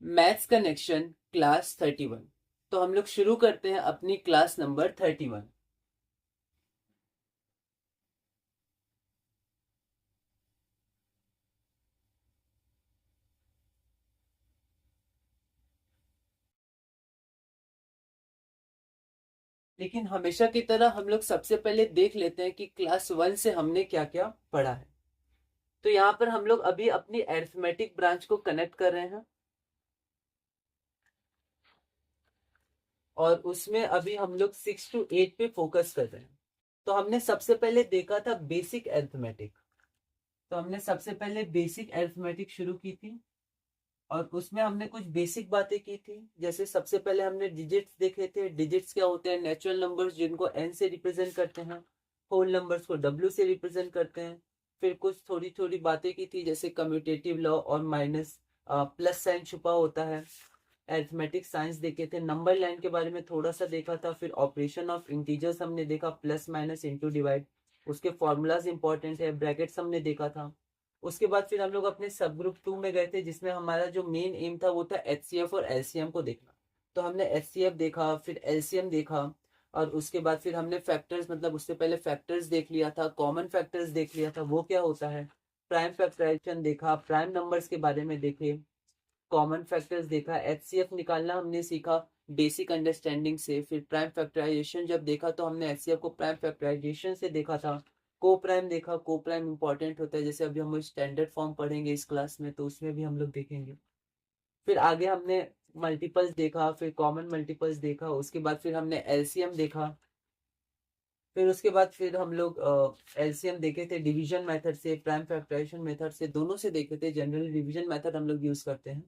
Maths connection class 31। तो हम लोग शुरू करते हैं अपनी क्लास नंबर 31। लेकिन हमेशा की तरह हम लोग सबसे पहले देख लेते हैं कि क्लास 1 से हमने क्या क्या पढ़ा है। तो यहाँ पर हम लोग अभी अपनी अरिथमेटिक ब्रांच को कनेक्ट कर रहे हैं और उसमें अभी हम लोग 6 to 8 पे फोकस कर रहे हैं। तो हमने सबसे पहले देखा था बेसिक अरिथमेटिक। तो हमने सबसे पहले बेसिक अरिथमेटिक शुरू की थी और उसमें हमने कुछ बेसिक बातें की थी। जैसे सबसे पहले हमने डिजिट्स देखे थे। डिजिट्स क्या होते हैं? नेचुरल नंबर्स जिनको एन से रिप्रेजेंट करते हैं, होल नंबर्स को डब्ल्यू से रिप्रेजेंट करते हैं। फिर कुछ थोड़ी थोड़ी बातें की थी जैसे कम्यूटेटिव लॉ और माइनस प्लस साइन छुपा होता है। अरिथमेटिक साइंस देखे थे। नंबर लाइन के बारे में थोड़ा सा देखा था। फिर ऑपरेशन ऑफ इंटीजर्स हमने देखा, प्लस माइनस इंटू डिवाइड, उसके फॉर्मूलाज इंपॉर्टेंट है। ब्रैकेट्स हमने देखा था। उसके बाद फिर हम लोग अपने सब ग्रुप 2 में गए थे जिसमें हमारा जो मेन एम था वो था एचसीएफ और एलसीएम को देखना। तो हमने एचसीएफ देखा, फिर एलसीएम देखा और उसके बाद फिर हमने फैक्टर्स, मतलब उससे पहले फैक्टर्स देख लिया था, कॉमन फैक्टर्स देख लिया था वो क्या होता है। प्राइम फैक्टराइजेशन देखा, प्राइम नंबर्स के बारे में देखे, कॉमन फैक्टर्स देखा, एचसीएफ निकालना हमने सीखा बेसिक अंडरस्टैंडिंग से। फिर प्राइम फैक्टराइजेशन जब देखा तो हमने एचसीएफ को प्राइम फैक्टराइजेशन से देखा था। को प्राइम देखा, को प्राइम इंपॉर्टेंट होता है, जैसे अभी हम स्टैंडर्ड फॉर्म पढ़ेंगे इस क्लास में तो उसमें भी हम लोग देखेंगे। फिर आगे हमने मल्टीपल्स देखा, फिर कॉमन मल्टीपल्स देखा, उसके बाद फिर हमने एलसीएम देखा। फिर उसके बाद फिर हम लोग एलसीएम देखे थे डिवीजन मेथड से, प्राइम फैक्टराइजेशन मेथड से, दोनों से देखे थे। जनरली डिवीजन मेथड हम लोग यूज करते हैं।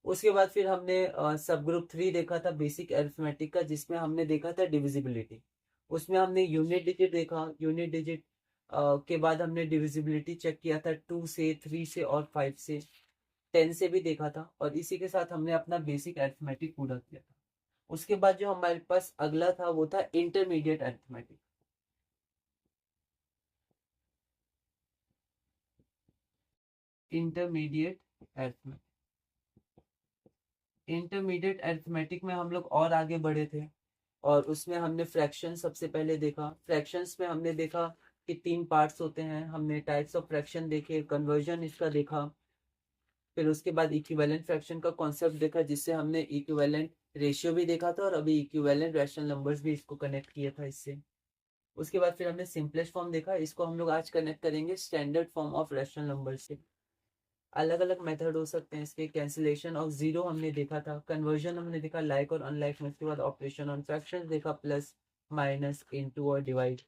उसके बाद फिर हमने सब ग्रुप 3 देखा था बेसिक अरिथमेटिक का, जिसमें हमने देखा था डिविजिबिलिटी। उसमें हमने यूनिट डिजिट देखा। यूनिट डिजिट के बाद हमने डिविजिबिलिटी चेक किया था 2 से, 3 से और 5 से, 10 से भी देखा था। और इसी के साथ हमने अपना बेसिक अरिथमेटिक पूरा किया था। उसके बाद जो हमारे पास अगला था वो था intermediate arithmetic. Intermediate arithmetic. Intermediate arithmetic में हम लोग और आगे बढ़े थे और उसमें हमने फ्रैक्शन सबसे पहले देखा। फ्रैक्शंस में हमने देखा कि 3 पार्ट्स होते हैं। हमने टाइप्स ऑफ फ्रैक्शन देखे, कन्वर्जन इसका देखा। फिर उसके बाद इक्विवेलेंट फ्रैक्शन का कॉन्सेप्ट देखा जिससे हमने इक्विवेलेंट रेशियो भी देखा था और अभी इक्विवेलेंट रैशनल नंबर्स भी इसको कनेक्ट किया था इससे। उसके बाद फिर हमने सिंपलेस्ट फॉर्म देखा। इसको हम लोग आज कनेक्ट करेंगे standard form of rational number से। अलग अलग मेथड हो सकते हैं इसके। कैंसिलेशन ऑफ जीरो हमने देखा था, कन्वर्जन हमने देखा लाइक और अनलाइक में, उसके बाद ऑपरेशन ऑन फ्रैक्शंस देखा, प्लस माइनस इनटू और डिवाइड।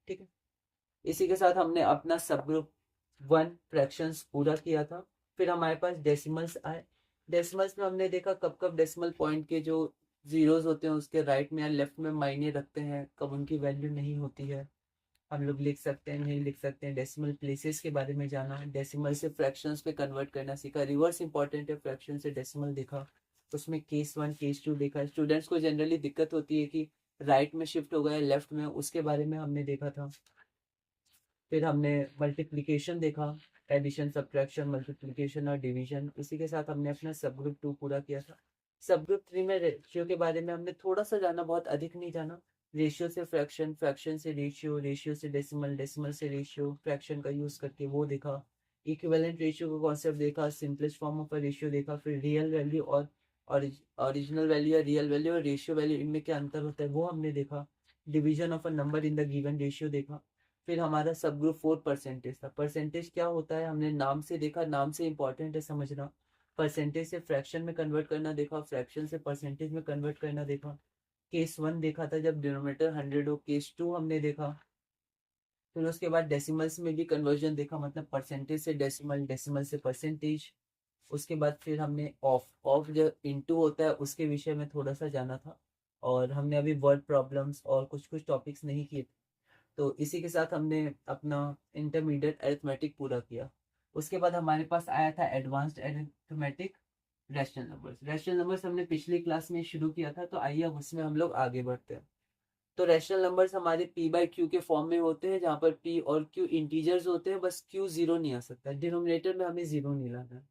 ठीक है। इसी के साथ हमने अपना सब ग्रुप 1 फ्रैक्शंस पूरा किया था। फिर हमारे पास डेसिमल्स आए। डेसिमल्स में हमने देखा कब कब डेसिमल पॉइंट के जो जीरोस होते हैं उसके राइट में या लेफ्ट में मायने रखते हैं, कब उनकी वैल्यू नहीं होती है, हम लोग लिख सकते हैं नहीं लिख सकते हैं। डेसिमल प्लेसेस के बारे में जाना, डेसिमल से फ्रैक्शंस पे कन्वर्ट करना सीखा। रिवर्स इंपॉर्टेंट है, फ्रैक्शन से डेसिमल देखा। उसमें केस 1 केस 2 देखा। स्टूडेंट्स को जनरली दिक्कत होती है कि राइट में शिफ्ट हो गया लेफ्ट में, उसके बारे में हमने देखा था। फिर हमने मल्टीप्लिकेशन देखा, एडिशन सब्ट्रैक्शन मल्टीप्लिकेशन और डिवीजन। इसी के साथ हमने अपना सब ग्रुप 2 पूरा किया था। सब ग्रुप 3 में रेशियो के बारे में हमने थोड़ा सा जाना, बहुत अधिक नहीं जाना। रेशियो से फ्रैक्शन, फ्रैक्शन से रेशियो, रेशियो से डेसिमल, डेसिमल से रेशियो, फ्रैक्शन का यूज करके वो देखा। इक्विवेलेंट रेशियो का कॉन्सेप्ट देखा, सिंपलेस्ट फॉर्म ऑफ रेशियो देखा। फिर रियल वैल्यू और ओरिजिनल वैल्यू या रियल वैल्यू और रेशियो वैल्यू, इनमें क्या अंतर होता है वो हमने देखा। Division of a number in the given ratio देखा। फिर हमारा सब ग्रुप 4 परसेंटेज था। परसेंटेज क्या होता है हमने नाम से देखा, नाम से इंपॉर्टेंट है समझना। परसेंटेज से फ्रैक्शन में कन्वर्ट करना देखा, फ्रैक्शन से परसेंटेज में कन्वर्ट करना देखा। केस 1 देखा था जब डिनोमिनेटर 100 हो। केस 2 हमने देखा। फिर उसके बाद डेसिमल्स में भी कन्वर्जन देखा, मतलब परसेंटेज से डेसिमल, डेसिमल से परसेंटेज। उसके बाद फिर हमने ऑफ ऑफ जो इनटू होता है उसके विषय में थोड़ा सा जाना था। और हमने अभी वर्ड प्रॉब्लम्स और कुछ कुछ टॉपिक्स नहीं किए। तो इसी के साथ हमने अपना इंटरमीडिएट अरिथमेटिक पूरा किया। उसके बाद हमारे पास आया था advanced arithmetic, rational numbers. Rational numbers हमने पिछली क्लास में शुरू किया था तो आइए अब उसमें हम लोग आगे बढ़ते हैं। तो रैशनल नंबर्स हमारे पी बाई क्यू के फॉर्म में होते हैं जहाँ पर पी और क्यू इंटीजर्स होते हैं, बस क्यू जीरो नहीं आ सकता, डिनोमिनेटर में हमें जीरो नहीं लाना है।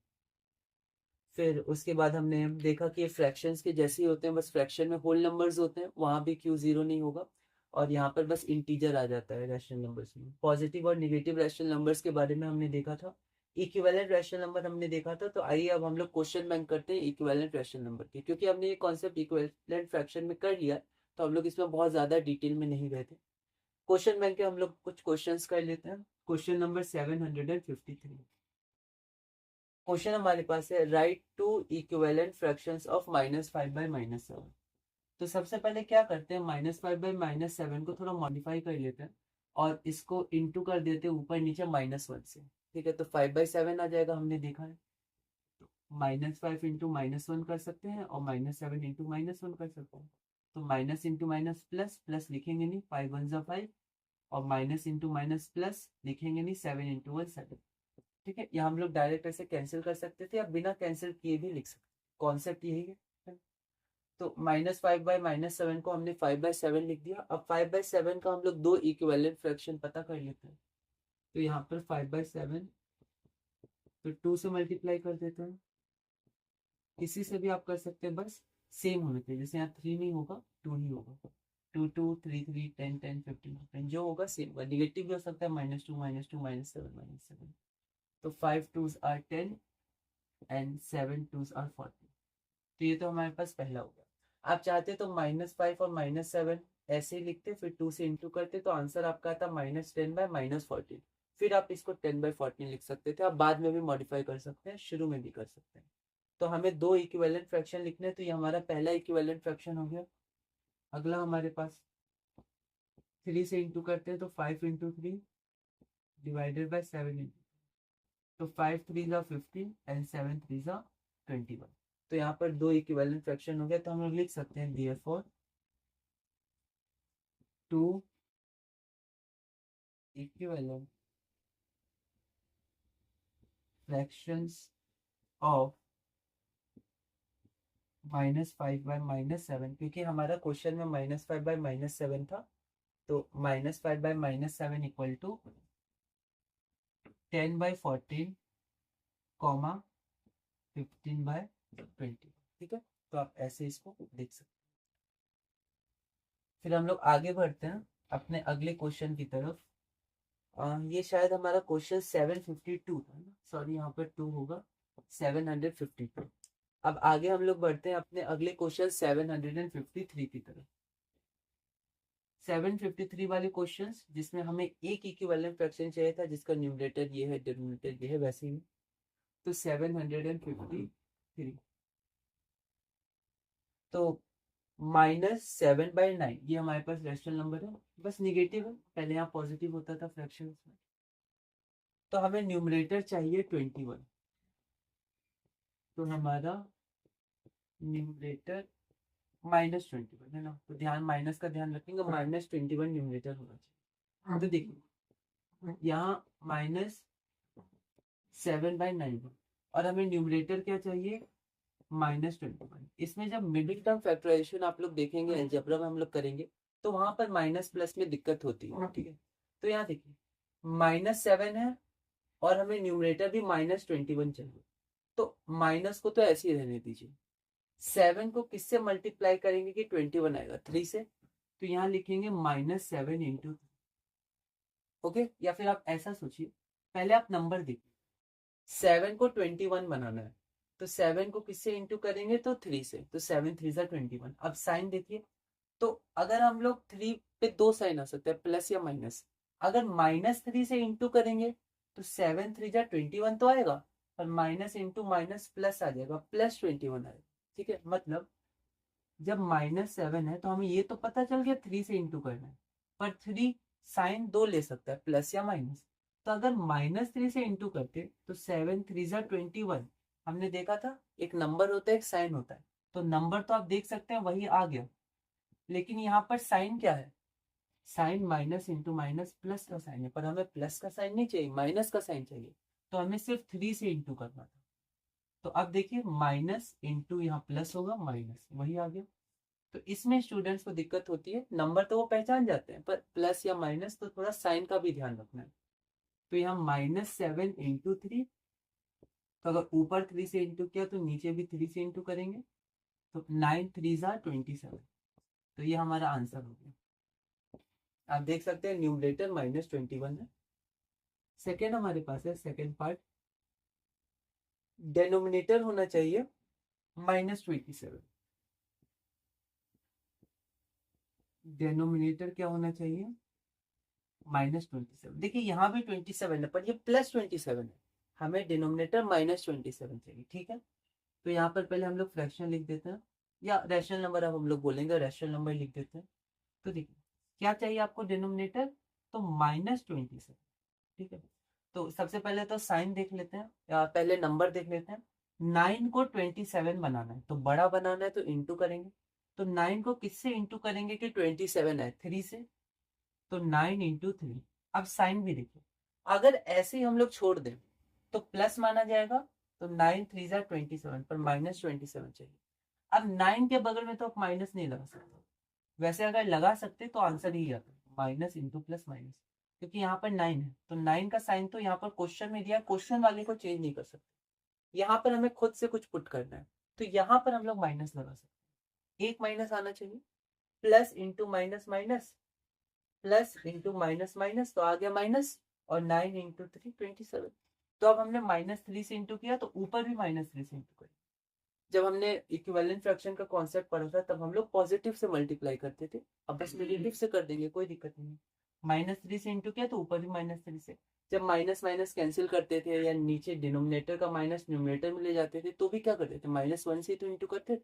फिर उसके बाद हमने देखा कि ये फ्रैक्शंस के जैसे ही होते हैं, बस फ्रैक्शन में होल नंबर्स होते हैं, वहां भी क्यू जीरो नहीं होगा और यहाँ पर बस इंटीजर आ जाता है रैशनल नंबर्स में। पॉजिटिव और निगेटिव रैशनल नंबर्स के बारे में हमने देखा था, इक्विवेलेंट रैशनल नंबर हमने देखा था। तो आइए अब हम लोग क्वेश्चन बैंक करते हैं इक्विवेलेंट रैशनल नंबर के, क्योंकि हमने ये कॉन्सेप्ट इक्विवेलेंट फ्रैक्शन में कर लिया तो हम लोग इसमें बहुत ज्यादा डिटेल में नहीं गए थे। क्वेश्चन बैंक के हम लोग कुछ क्वेश्चंस कर लेते हैं। Question number 753। क्वेश्चन हमारे पास है, write two equivalent fractions of -5/-7। तो सबसे पहले क्या करते हैं, -5/-7 को थोड़ा मॉडिफाई कर लेते हैं और इसको इंटू कर देते हैं ऊपर नीचे -1 से। ठीक है, तो 5/7 आ जाएगा, हमने देखा है। तो -5 इंटू -1 कर सकते हैं और -7 इंटू -1 कर सकते हैं। तो minus into minus plus, plus लिखेंगे नहीं, 5 1 जा 5, और माइनस इंटू माइनस प्लस लिखेंगे नहीं, 7 इंटू 1 7। ठीक है, या हम लोग डायरेक्ट ऐसे कैंसिल कर सकते थे या बिना कैंसिल किए भी लिख सकते, कॉन्सेप्ट यही है। तो -5/-7 को हमने 5/7 लिख दिया। अब 5/7 का हम लोग दो इक्विवेलेंट फ्रैक्शन पता कर लेते हैं। तो यहाँ पर 5/7 तो 2 से मल्टीप्लाई कर देते हैं, किसी से भी आप कर सकते हैं, बस सेम होने चाहिए। जैसे यहाँ 3 नहीं होगा, 2 ही होगा। 2 2 3 3 10 10 15 15 जो होगा सेम होगा। निगेटिव भी हो सकता है, -2 -2 -7 -7। तो 5 2s are 10 and 7 2s are 40। तो ये तो हमारे पास पहला हो गया। आप चाहते तो -5 और -7 ऐसे ही लिखते, फिर 2 से इंटू करते, तो आंसर आपका आता -10/-14। फिर आप इसको 10/14 लिख सकते थे। आप बाद में भी मॉडिफाई कर सकते हैं, शुरू में भी कर सकते हैं। तो हमें दो इक्विवेलेंट फ्रैक्शन लिखने हैं, तो ये हमारा पहला इक्विवेलेंट फ्रैक्शन हो गया। अगला हमारे पास 3 से इंटू करते हैं, तो 5 इंटू 3 डिवाइडेड बाई 7 इंटू, तो 5 3 जा 15 एंड 7 3 जा 21। तो यहाँ पर दो इक्विवेलेंट फ्रैक्शन हो गया, तो हम लोग लिख सकते हैं therefore two equivalent fractions of -5/-7, क्योंकि हमारा क्वेश्चन में -5/-7 था। तो -5/-7 इक्वल टू 10/14 कॉमा 15/20। ठीक है, तो आप ऐसे इसको देख सकते हैं। फिर हम लोग आगे बढ़ते हैं अपने अगले क्वेश्चन की तरफ। ये शायद हमारा क्वेश्चन 752 था ना, सॉरी यहाँ पर 2 होगा, 752। अब आगे हम लोग बढ़ते हैं अपने अगले क्वेश्चन 753 की तरफ। 753 वाले क्वेश्चंस जिसमें हमें एक इक्विवेलेंट फ्रैक्शन चाहिए था, जिसका न्यूमरेटर ये है, डिनोमिनेटर ये है, वैसे ही। तो 753, तो -7/9 ये हमारे पास रैशनल नंबर है, बस निगेटिव है, पहले यहाँ पॉजिटिव होता था फ्रैक्शन में। तो हमें न्यूमरेटर चाहिए 21। तो हमारा न्यूमरेटर -21 है ना, तो ध्यान माइनस का ध्यान रखेंगे, -21 न्यूमरेटर होना चाहिए। तो देखिए यहाँ -7/9 और हमें न्यूमरेटर क्या चाहिए, -21। इसमें जब मिडिल टर्म फैक्टराइजेशन आप लोग देखेंगे, अलजेब्रा में हम लोग करेंगे, तो वहां पर माइनस प्लस में दिक्कत होती है। ठीक है, तो यहाँ देखिए -7 है और हमें न्यूमरेटर भी -21 चाहिए। तो माइनस को तो ऐसे ही रहने दीजिए। 7 को किससे मल्टीप्लाई करेंगे कि 21 आएगा, 3 से। तो यहाँ लिखेंगे -7 इंटू। ओके, या फिर आप ऐसा सोचिए, पहले आप नंबर देखिए, 7 को 21 बनाना है, तो 7 को किससे इंटू करेंगे, तो 3 से। तो 7 3 जा 21। अब साइन देखिए, तो अगर हम लोग 3 पे दो साइन आ सकते हैं, प्लस या माइनस। अगर -3 से इंटू करेंगे तो 7 3 जा 21 तो आएगा, और माइनस इंटू माइनस प्लस आ जाएगा, +21 आएगा। ठीक है, मतलब जब -7 है तो हमें ये तो पता चल गया 3 से इंटू करना है, पर 3 साइन दो ले सकता है, प्लस या माइनस। तो अगर -3 से इंटू करते तो 7 3 जा 21। हमने देखा था एक नंबर होता है, एक साइन होता है। तो नंबर तो आप देख सकते हैं वही आ गया, लेकिन यहाँ पर साइन क्या है, sign minus into minus plus का साइन है, पर हमें प्लस का साइन नहीं चाहिए, माइनस का साइन चाहिए। तो हमें सिर्फ 3 से इंटू करना था। तो अब देखिए माइनस इंटू यहाँ प्लस होगा, माइनस वही आ गया। तो इसमें स्टूडेंट्स को दिक्कत होती है, नंबर तो वो पहचान जाते हैं, पर प्लस या माइनस तो थोड़ा साइन का भी ध्यान रखना है। तो यहाँ -7 इंटू 3 तो अगर ऊपर 3 से इंटू किया तो नीचे भी 3 से इंटू करेंगे, तो 9 3 जार 27। तो ये हमारा आंसर हो गया। आप देख सकते हैं न्यूमरेटर -21 है। सेकेंड हमारे पास है, सेकेंड पार्ट, डेनोमिनेटर होना चाहिए -27। डेनोमिनेटर क्या होना चाहिए, -27। देखिए यहाँ भी 27 है पर ये +27 है, हमें डिनोमिनेटर -27 चाहिए, ठीक है। तो यहाँ पर पहले हम लोग फ्रैक्शन लिख देते हैं, या रैशनल नंबर, अब हम लोग बोलेंगे रैशनल नंबर लिख देते हैं। तो देखिए क्या चाहिए आपको डिनोमिनेटर, तो -27, ठीक है। तो सबसे पहले तो साइन देख लेते हैं, या पहले नंबर देख लेते हैं। 9 को 27 बनाना है, तो बड़ा बनाना है तो इंटू करेंगे। तो 9 को किससे इंटू करेंगे कि 27 है, 3 से, तो 9 इंटू 3। अब साइन भी देखिए, अगर ऐसे ही हम लोग छोड़ दें तो प्लस माना जाएगा, तो 9 3 जार 27 पर -27 चाहिए। अब 9 के बगल में तो आप माइनस नहीं लगा सकते, वैसे अगर लगा सकते तो आंसर ही आता, माइनस इंटू प्लस माइनस, क्योंकि यहाँ पर 9 है तो 9 का साइन तो यहाँ पर क्वेश्चन में दिया, क्वेश्चन वाले को चेंज नहीं कर सकते, यहाँ पर हमें खुद से कुछ पुट करना है, तो यहाँ पर हम लोग माइनस लगा सकते हैं। एक माइनस आना चाहिए, plus into minus minus, plus into minus minus, तो आ गया माइनस, और 9 इंटू 3 27। तो अब हमने -3 से इंटू किया तो ऊपर भी -3 से इंटू करें। जब हमने इक्विवेलेंट फ्रैक्शन का कॉन्सेप्ट पढ़ा था तब हम लोग पॉजिटिव से मल्टीप्लाई करते थे, अब बस नेगेटिव से कर देंगे, कोई दिक्कत नहीं है। -3 से इंटू किया तो ऊपर भी -3 से। जब माइनस माइनस कैंसिल करते थे या नीचे डिनोमिनेटर का माइनस न्यूमरेटर में ले जाते थे तो भी क्या करते थे, -1 से तो इंटू करते थे।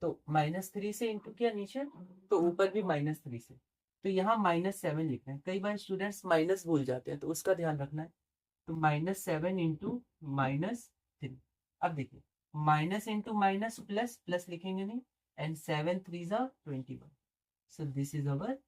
तो -3 से इंटू किया नीचे, तो ऊपर भी -3 से। तो यहाँ -7 लिखना है, कई बार स्टूडेंट्स माइनस भूल जाते हैं तो उसका ध्यान रखना है। तो -7 इंटू -3। अब देखिए minus into minus plus, plus लिखेंगे नहीं, एंड 7 3 ज़ा 21। So this is our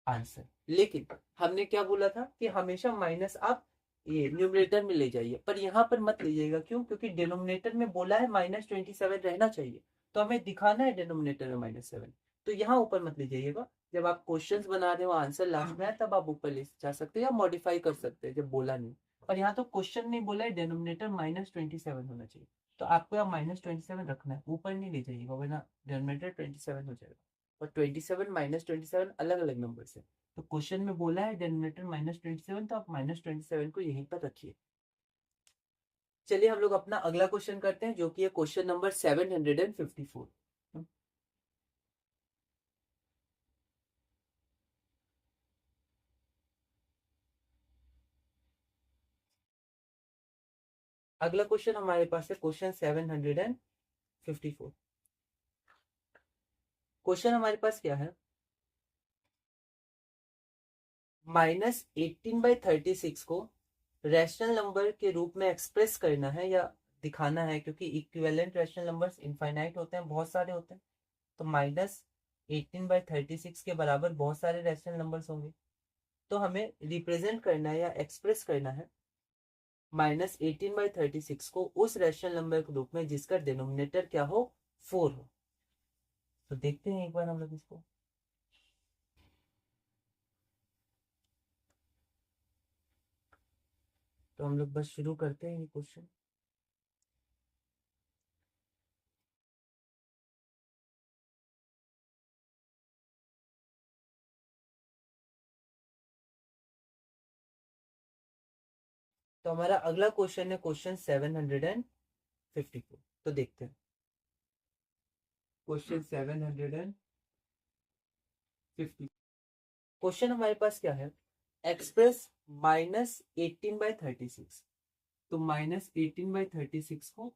answer. लेकिन हमने क्या बोला था कि हमेशा माइनस आप ये न्यूमरेटर में ले जाइए, पर यहाँ पर मत लीजिएगा, क्यों, क्योंकि डिनोमिनेटर में बोला है -27 रहना चाहिए, तो हमें दिखाना है डिनोमिनेटर में -7, तो यहाँ ऊपर मत ले जाइएगा। जब आप क्वेश्चंस बना रहे हो आंसर लास्ट में है तब आप ऊपर ले जा सकते हैं या मॉडिफाई कर सकते हैं जब बोला नहीं। पर यहाँ तो क्वेश्चन नहीं बोला है डिनोमिनेटर -27 होना चाहिए, तो आपको यहाँ -27 रखना है, ऊपर नहीं ले जाइएगा वरना डिनोमिनेटर 27 हो जाएगा। और 27 -27 अलग अलग नंबर है, तो क्वेश्चन में बोला है डिनोमिनेटर -27, तो आप -27 को यहीं पर रखिए। चलिए हम लोग अपना अगला क्वेश्चन करते हैं जो कि है क्वेश्चन नंबर 754। अगला क्वेश्चन हमारे पास है क्वेश्चन 754। क्वेश्चन हमारे पास क्या है, -18/36 को रैशनल नंबर के रूप में एक्सप्रेस करना है या दिखाना है, क्योंकि इक्विवेलेंट रैशनल नंबर्स इनफाइनाइट होते हैं, बहुत सारे होते हैं, तो -18/36 के बराबर बहुत सारे रैशनल नंबर्स होंगे, तो हमें रिप्रेजेंट करना है या एक्सप्रेस करना है -18/36 को उस रैशनल नंबर के रूप में जिसका डिनोमिनेटर क्या हो, 4 हो। तो देखते हैं एक बार हम लोग इसको। तो हम लोग बस शुरू करते हैं ये क्वेश्चन। तो हमारा अगला क्वेश्चन है क्वेश्चन 754। तो देखते हैं क्वेश्चन 750। क्वेश्चन हमारे पास क्या है, एक्सप्रेस -18/36। तो -18/36 को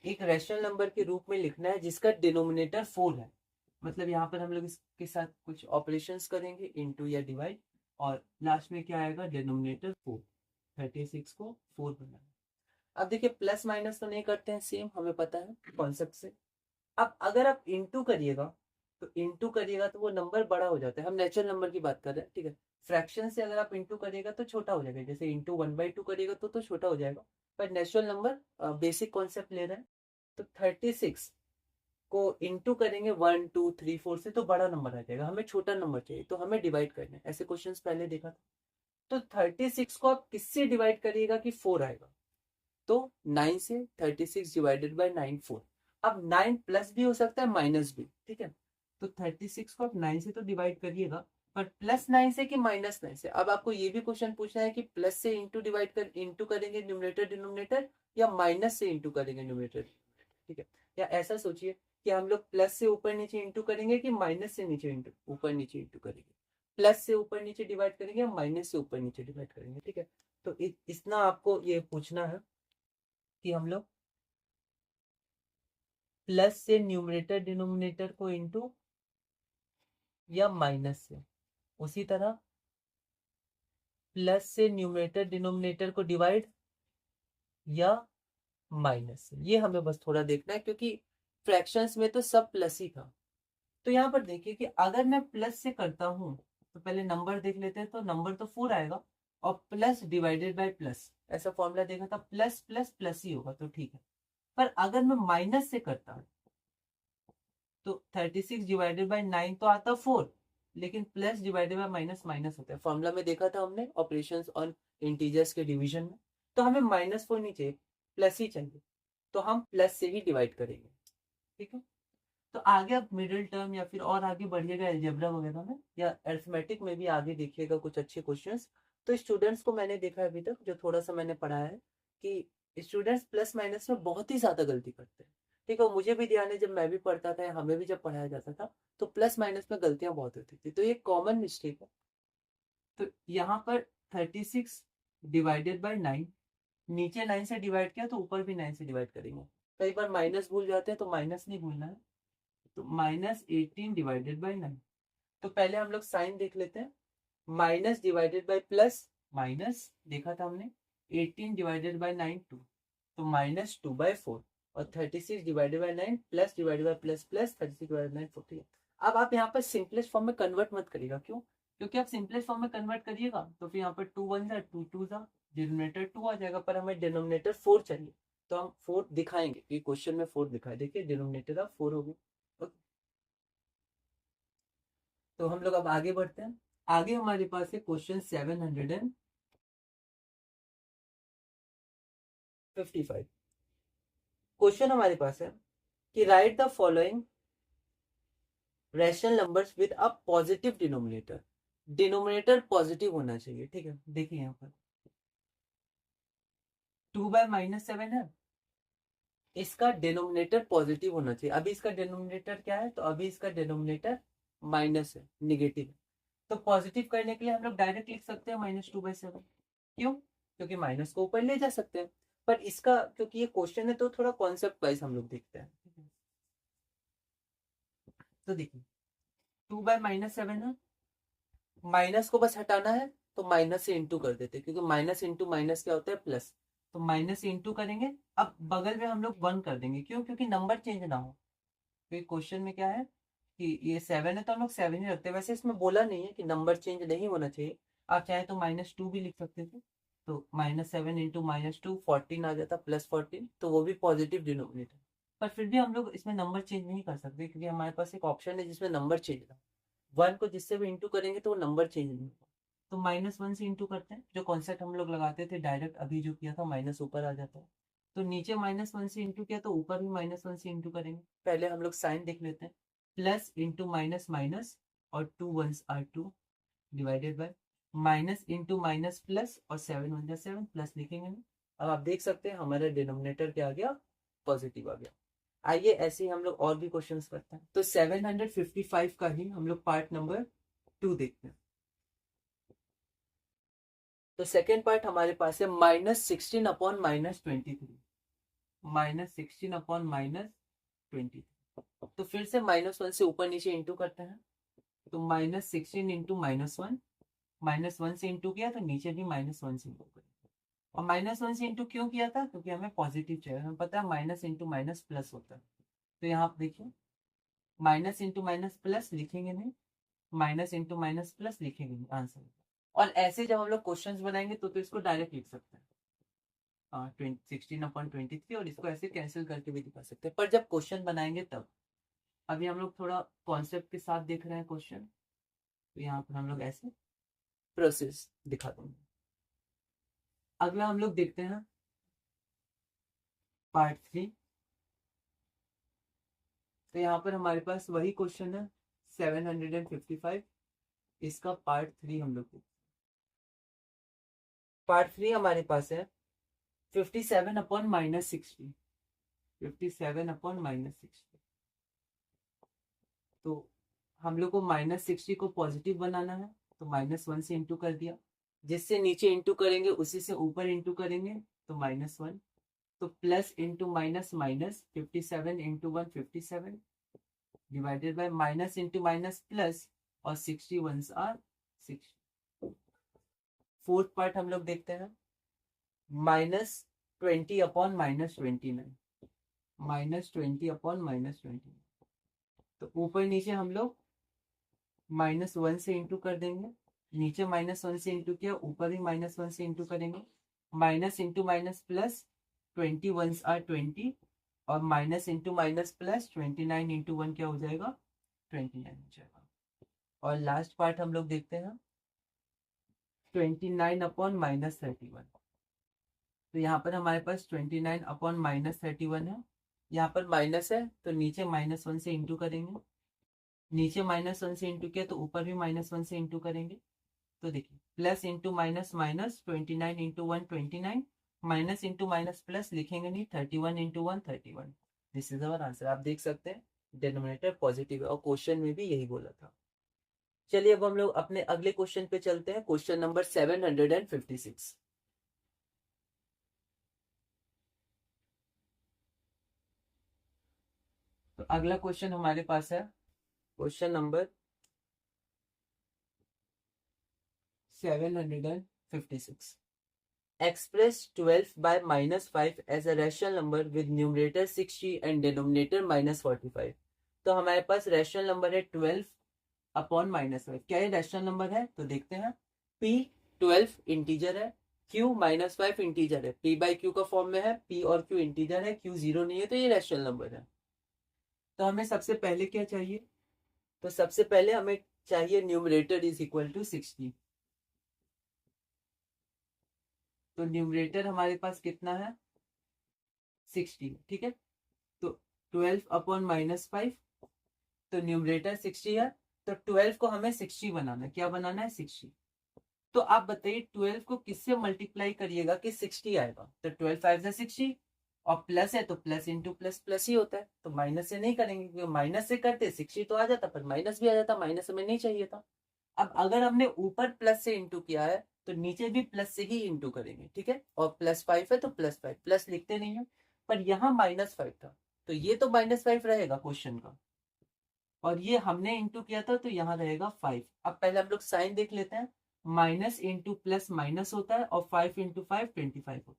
एक रैशनल नंबर के रूप में लिखना है जिसका डिनोमिनेटर 4 है, मतलब यहाँ पर हम लोग इसके साथ कुछ ऑपरेशंस करेंगे, इनटू या डिवाइड, और लास्ट में क्या आएगा, डिनोमिनेटर 4। 36 को 4 बनाना। अब देखिए प्लस माइनस तो नहीं करते हैं, सेम हमें पता है कॉन्सेप्ट से। अब अगर आप इंटू करिएगा तो इंटू करिएगा तो वो नंबर बड़ा हो जाता है, हम नेचुरल नंबर की बात कर रहे हैं, ठीक है। फ्रैक्शन से अगर आप इंटू करिएगा तो छोटा हो जाएगा, जैसे इंटू 1/2 करिएगा तो छोटा हो जाएगा, पर नेचुरल नंबर बेसिक कॉन्सेप्ट ले रहे हैं। तो 36 को इंटू करेंगे 1 2 3 4 से तो बड़ा नंबर आ जाएगा, हमें छोटा नंबर चाहिए तो हमें डिवाइड करना है, ऐसे क्वेश्चंस पहले देखा था। तो 36 को आप किससे डिवाइड करिएगा कि 4 आएगा, तो 9 से 36 डिवाइडेड बाय 9 4। अब 9 प्लस भी हो सकता है माइनस भी, ठीक है। तो 36 को आप 9 से तो डिवाइड करिएगा, पर +9 से कि -9 से। अब आपको ये भी क्वेश्चन पूछना है कि प्लस से इंटू करेंगे न्यूमरेटर डिनोमिनेटर, या माइनस से इंटू करेंगे न्यूमरेटर, ठीक है। या ऐसा सोचिए कि हम लोग प्लस से ऊपर नीचे इंटू करेंगे कि माइनस से नीचे इंटू ऊपर नीचे इंटू करेंगे, प्लस से ऊपर नीचे डिवाइड करेंगे या माइनस से ऊपर नीचे डिवाइड करेंगे, ठीक है। तो इतना आपको ये पूछना है कि हम लोग प्लस से न्यूमरेटर डिनोमिनेटर को इंटू या माइनस से, उसी तरह प्लस से न्यूमरेटर डिनोमिनेटर को डिवाइड या माइनस से। ये हमें बस थोड़ा देखना है, क्योंकि फ्रैक्शंस में तो सब प्लस ही था। तो यहाँ पर देखिए कि अगर मैं प्लस से करता हूँ तो पहले नंबर देख लेते हैं, तो नंबर तो 4 आएगा, और प्लस डिवाइडेड बाय प्लस, ऐसा फॉर्मूला देखा था, प्लस प्लस प्लस ही होगा, तो ठीक है। पर अगर मैं माइनस से करता हूँ तो 36 डिवाइडेड बाय 9 तो आता 4, लेकिन plus divided by minus minus होता है। फॉर्मूला में देखा था हमने ऑपरेशंस ऑन इंटीजर्स के डिवीजन में। तो हमें -4 नहीं चाहिए, प्लस ही चाहिए, तो हम प्लस से ही डिवाइड करेंगे, ठीक है। तो आगे आप मिडिल टर्म या फिर और आगे बढ़िएगा अलजेब्रा वगैरह में, या अरिथमेटिक में भी आगे देखिएगा कुछ अच्छे क्वेश्चंस। तो स्टूडेंट्स को मैंने देखा है अभी तक, जो थोड़ा सा मैंने पढ़ा है, कि स्टूडेंट्स प्लस माइनस में बहुत ही ज्यादा गलती करते हैं, ठीक है। मुझे भी ध्यान है, जब मैं भी पढ़ता था या हमें भी जब पढ़ाया जाता था, तो प्लस माइनस में गलतियां बहुत होती थी, तो ये कॉमन मिस्टेक है। तो यहाँ पर 36 डिवाइडेड बाई 9, नीचे 9 से डिवाइड किया तो ऊपर भी 9 से डिवाइड करेंगे। कई बार माइनस भूल जाते हैं, तो माइनस नहीं भूलना है। तो -18 डिवाइडेड बाई 9। तो पहले हम लोग साइन देख लेते हैं। Minus divided by plus, minus देखा था हमने, 18 डिवाइडेड बाई 9 2, तो -2/4। और 36 divided by 9 plus divided by plus plus 36 divided by 9 40। अब आप यहाँ पर सिंपलेस्ट फॉर्म में कन्वर्ट मत करिएगा, क्यों? क्योंकि आप सिंपलेस्ट फॉर्म में कन्वर्ट करिएगा तो फिर यहाँ पर 2 1 जा 2 2 जा, डिनोमिनेटर 2 आ जाएगा, पर हमें डिनोमिनेटर 4 चाहिए। तो हम 4 दिखाएंगे, क्योंकि क्वेश्चन में 4 दिखा है, देखिए डिनोमिनेटर अब 4 हो गया। तो हम लोग अब आगे बढ़ते हैं। आगे हमारे पास है क्वेश्चन 755। क्वेश्चन हमारे पास है कि right the following rational numbers with a positive denominator. Denominator positive होना चाहिए, ठीक है। देखिए यहाँ पर 2/-7 है, इसका डिनोमिनेटर पॉजिटिव होना चाहिए। अभी इसका डिनोमिनेटर क्या है? तो अभी इसका डिनोमिनेटर माइनस है, निगेटिव है। तो पॉजिटिव करने के लिए हम लोग डायरेक्ट लिख सकते हैं -2/7। क्यों? क्योंकि माइनस को ऊपर ले जा सकते हैं। पर इसका, क्योंकि ये क्वेश्चन है, तो थोड़ा कॉन्सेप्ट वाइज हम लोग देखते हैं। तो देखिए 2/-7 है, माइनस को बस हटाना है, तो माइनस से इंटू कर देते हैं, क्योंकि माइनस इंटू माइनस क्या होता है? प्लस। तो माइनस से इंटू करेंगे, अब बगल में हम लोग 1 कर देंगे, क्यों? क्योंकि नंबर चेंज ना हो। तो क्वेश्चन में क्या है कि ये 7 है, तो हम लोग 7 ही रखते हैं। वैसे इसमें बोला नहीं है कि नंबर चेंज नहीं होना चाहिए, आप चाहे तो -2 भी लिख सकते थे। तो -7 इंटू -2 14 आ जाता, +14, तो वो भी पॉजिटिव डिनोमिनेटर। पर फिर भी हम लोग इसमें नंबर चेंज नहीं कर सकते, क्योंकि हमारे पास एक ऑप्शन है जिसमें नंबर चेंज ना। 1 को जिससे भी इंटू करेंगे तो वो नंबर चेंज नहीं होगा। तो -1 से इंटू करते हैं, जो कॉन्सेप्ट हम लोग लगाते थे डायरेक्ट, अभी जो किया था, माइनस ऊपर आ जाता है। तो नीचे -1 से इंटू किया, तो ऊपर भी -1 से इंटू करेंगे। पहले हम लोग साइन देख लेते हैं। प्लस इंटू माइनस माइनस, और 2 1s are 2, divided by minus into minus plus, और 7 1 जा 7, प्लस लिखेंगे नहीं। अब आप देख सकते हैं हमारा डिनोमिनेटर क्या आ गया? पॉजिटिव आ गया। आइए ऐसे ही हम लोग और भी क्वेश्चंस करते हैं। तो 755 का ही हम लोग पार्ट नंबर 2 देखते हैं। तो सेकेंड पार्ट हमारे पास है -16/-23। -16/-23। तो फिर से -1 से ऊपर नीचे इंटू करते हैं। तो -16 इंटू -1, -1 से इंटू किया तो नीचे भी -1 से इंटू करें। और -1 से इंटू क्यों किया था? क्योंकि हमें पॉजिटिव चाहिए, हमें पता है माइनस इंटू माइनस प्लस होता है। तो यहाँ आप देखिए, माइनस इंटू माइनस प्लस लिखेंगे नहीं, माइनस इंटू माइनस प्लस लिखेंगे नहीं, आंसर। और ऐसे जब हम लोग क्वेश्चंस बनाएंगे तो इसको डायरेक्ट लिख सकते हैं, 16/23, और इसको ऐसे कैंसिल करके भी दिखा सकते हैं, पर जब क्वेश्चन बनाएंगे तब। अभी हम लोग थोड़ा कॉन्सेप्ट के साथ देख रहे हैं क्वेश्चन, तो यहाँ पर हम लोग ऐसे प्रोसेस दिखा देंगे। अगला हम लोग देखते हैं पार्ट 3। तो यहाँ पर हमारे पास वही क्वेश्चन है 755, इसका पार्ट 3 हम लोग। पार्ट 3 हमारे पास है 57/-60। 57/-60। तो हम लोग को -60 को पॉजिटिव बनाना है, तो -1 से इंटू कर दिया। जिससे नीचे इंटू करेंगे उसी से ऊपर इंटू करेंगे, तो -1। तो plus into minus minus, 57 into 1 57 divided by minus into minus plus, और 61 आर 60। फोर्थ पार्ट हम लोग देखते हैं -20/-29। -20/-29। तो ऊपर नीचे हम लोग -1 से इंटू कर देंगे। नीचे -1 से इंटू किया, ऊपर भी -1 से इंटू करेंगे। Minus into minus plus, 20 are 20, और minus into minus plus, 29 into 1 क्या हो जाएगा, 29 हो जाएगा। और लास्ट पार्ट हम लोग देखते हैं 29/-31। तो यहाँ पर हमारे पास 29/-31 है। यहाँ पर माइनस है तो नीचे -1 से इंटू करेंगे। नीचे -1 से इंटू किया तो ऊपर भी -1 से इंटू करेंगे। तो देखिए plus into minus minus, 29 into 1 29, minus into minus plus लिखेंगे नहीं, 31 into 1 31। This is our answer. आप देख सकते हैं डिनोमिनेटर पॉजिटिव है, और क्वेश्चन में भी यही बोला था। चलिए अब हम लोग अपने अगले क्वेश्चन पे चलते हैं, क्वेश्चन नंबर 756। तो अगला क्वेश्चन हमारे पास है question number 756। Express 12 by -5 as a rational number with numerator 60 and denominator -45। तो हमारे पास रैशनल नंबर है 12/-5। क्या ये रैशनल नंबर है? तो देखते हैं। p 12 इंटीजर है, q -5 इंटीजर है, p बाई क्यू का फॉर्म में है, p और q इंटीजर है, q 0 नहीं है, तो ये रैशनल नंबर है। तो हमें सबसे पहले क्या चाहिए? तो सबसे पहले हमें चाहिए न्यूमरेटर इज इक्वल टू 60। तो न्यूमरेटर हमारे पास कितना है, 60। ठीक है, तो 12/-5, तो न्यूमरेटर 60 है, तो 12 को हमें 60 बनाना है। क्या बनाना है, 60। तो आप बताइए 12 को किससे मल्टीप्लाई करिएगा कि 60 आएगा? तो 12 5 से 60, और प्लस है तो प्लस इंटू प्लस प्लस ही होता है, तो माइनस से नहीं करेंगे, क्योंकि माइनस से करते 60 तो आ जाता, पर माइनस भी आ जाता, माइनस हमें नहीं चाहिए था। अब अगर हमने ऊपर प्लस से इंटू किया है तो नीचे भी प्लस से ही इंटू करेंगे, ठीक है। और +5 है तो +5, प्लस लिखते नहीं है, पर यहाँ -5 था, तो ये तो -5 रहेगा क्वेश्चन का, और ये हमने इंटू किया था तो यहाँ रहेगा 5। अब पहले हम लोग साइन देख लेते हैं। माइनस इंटू प्लस माइनस होता है, और 5 इंटू 5 25 होता है।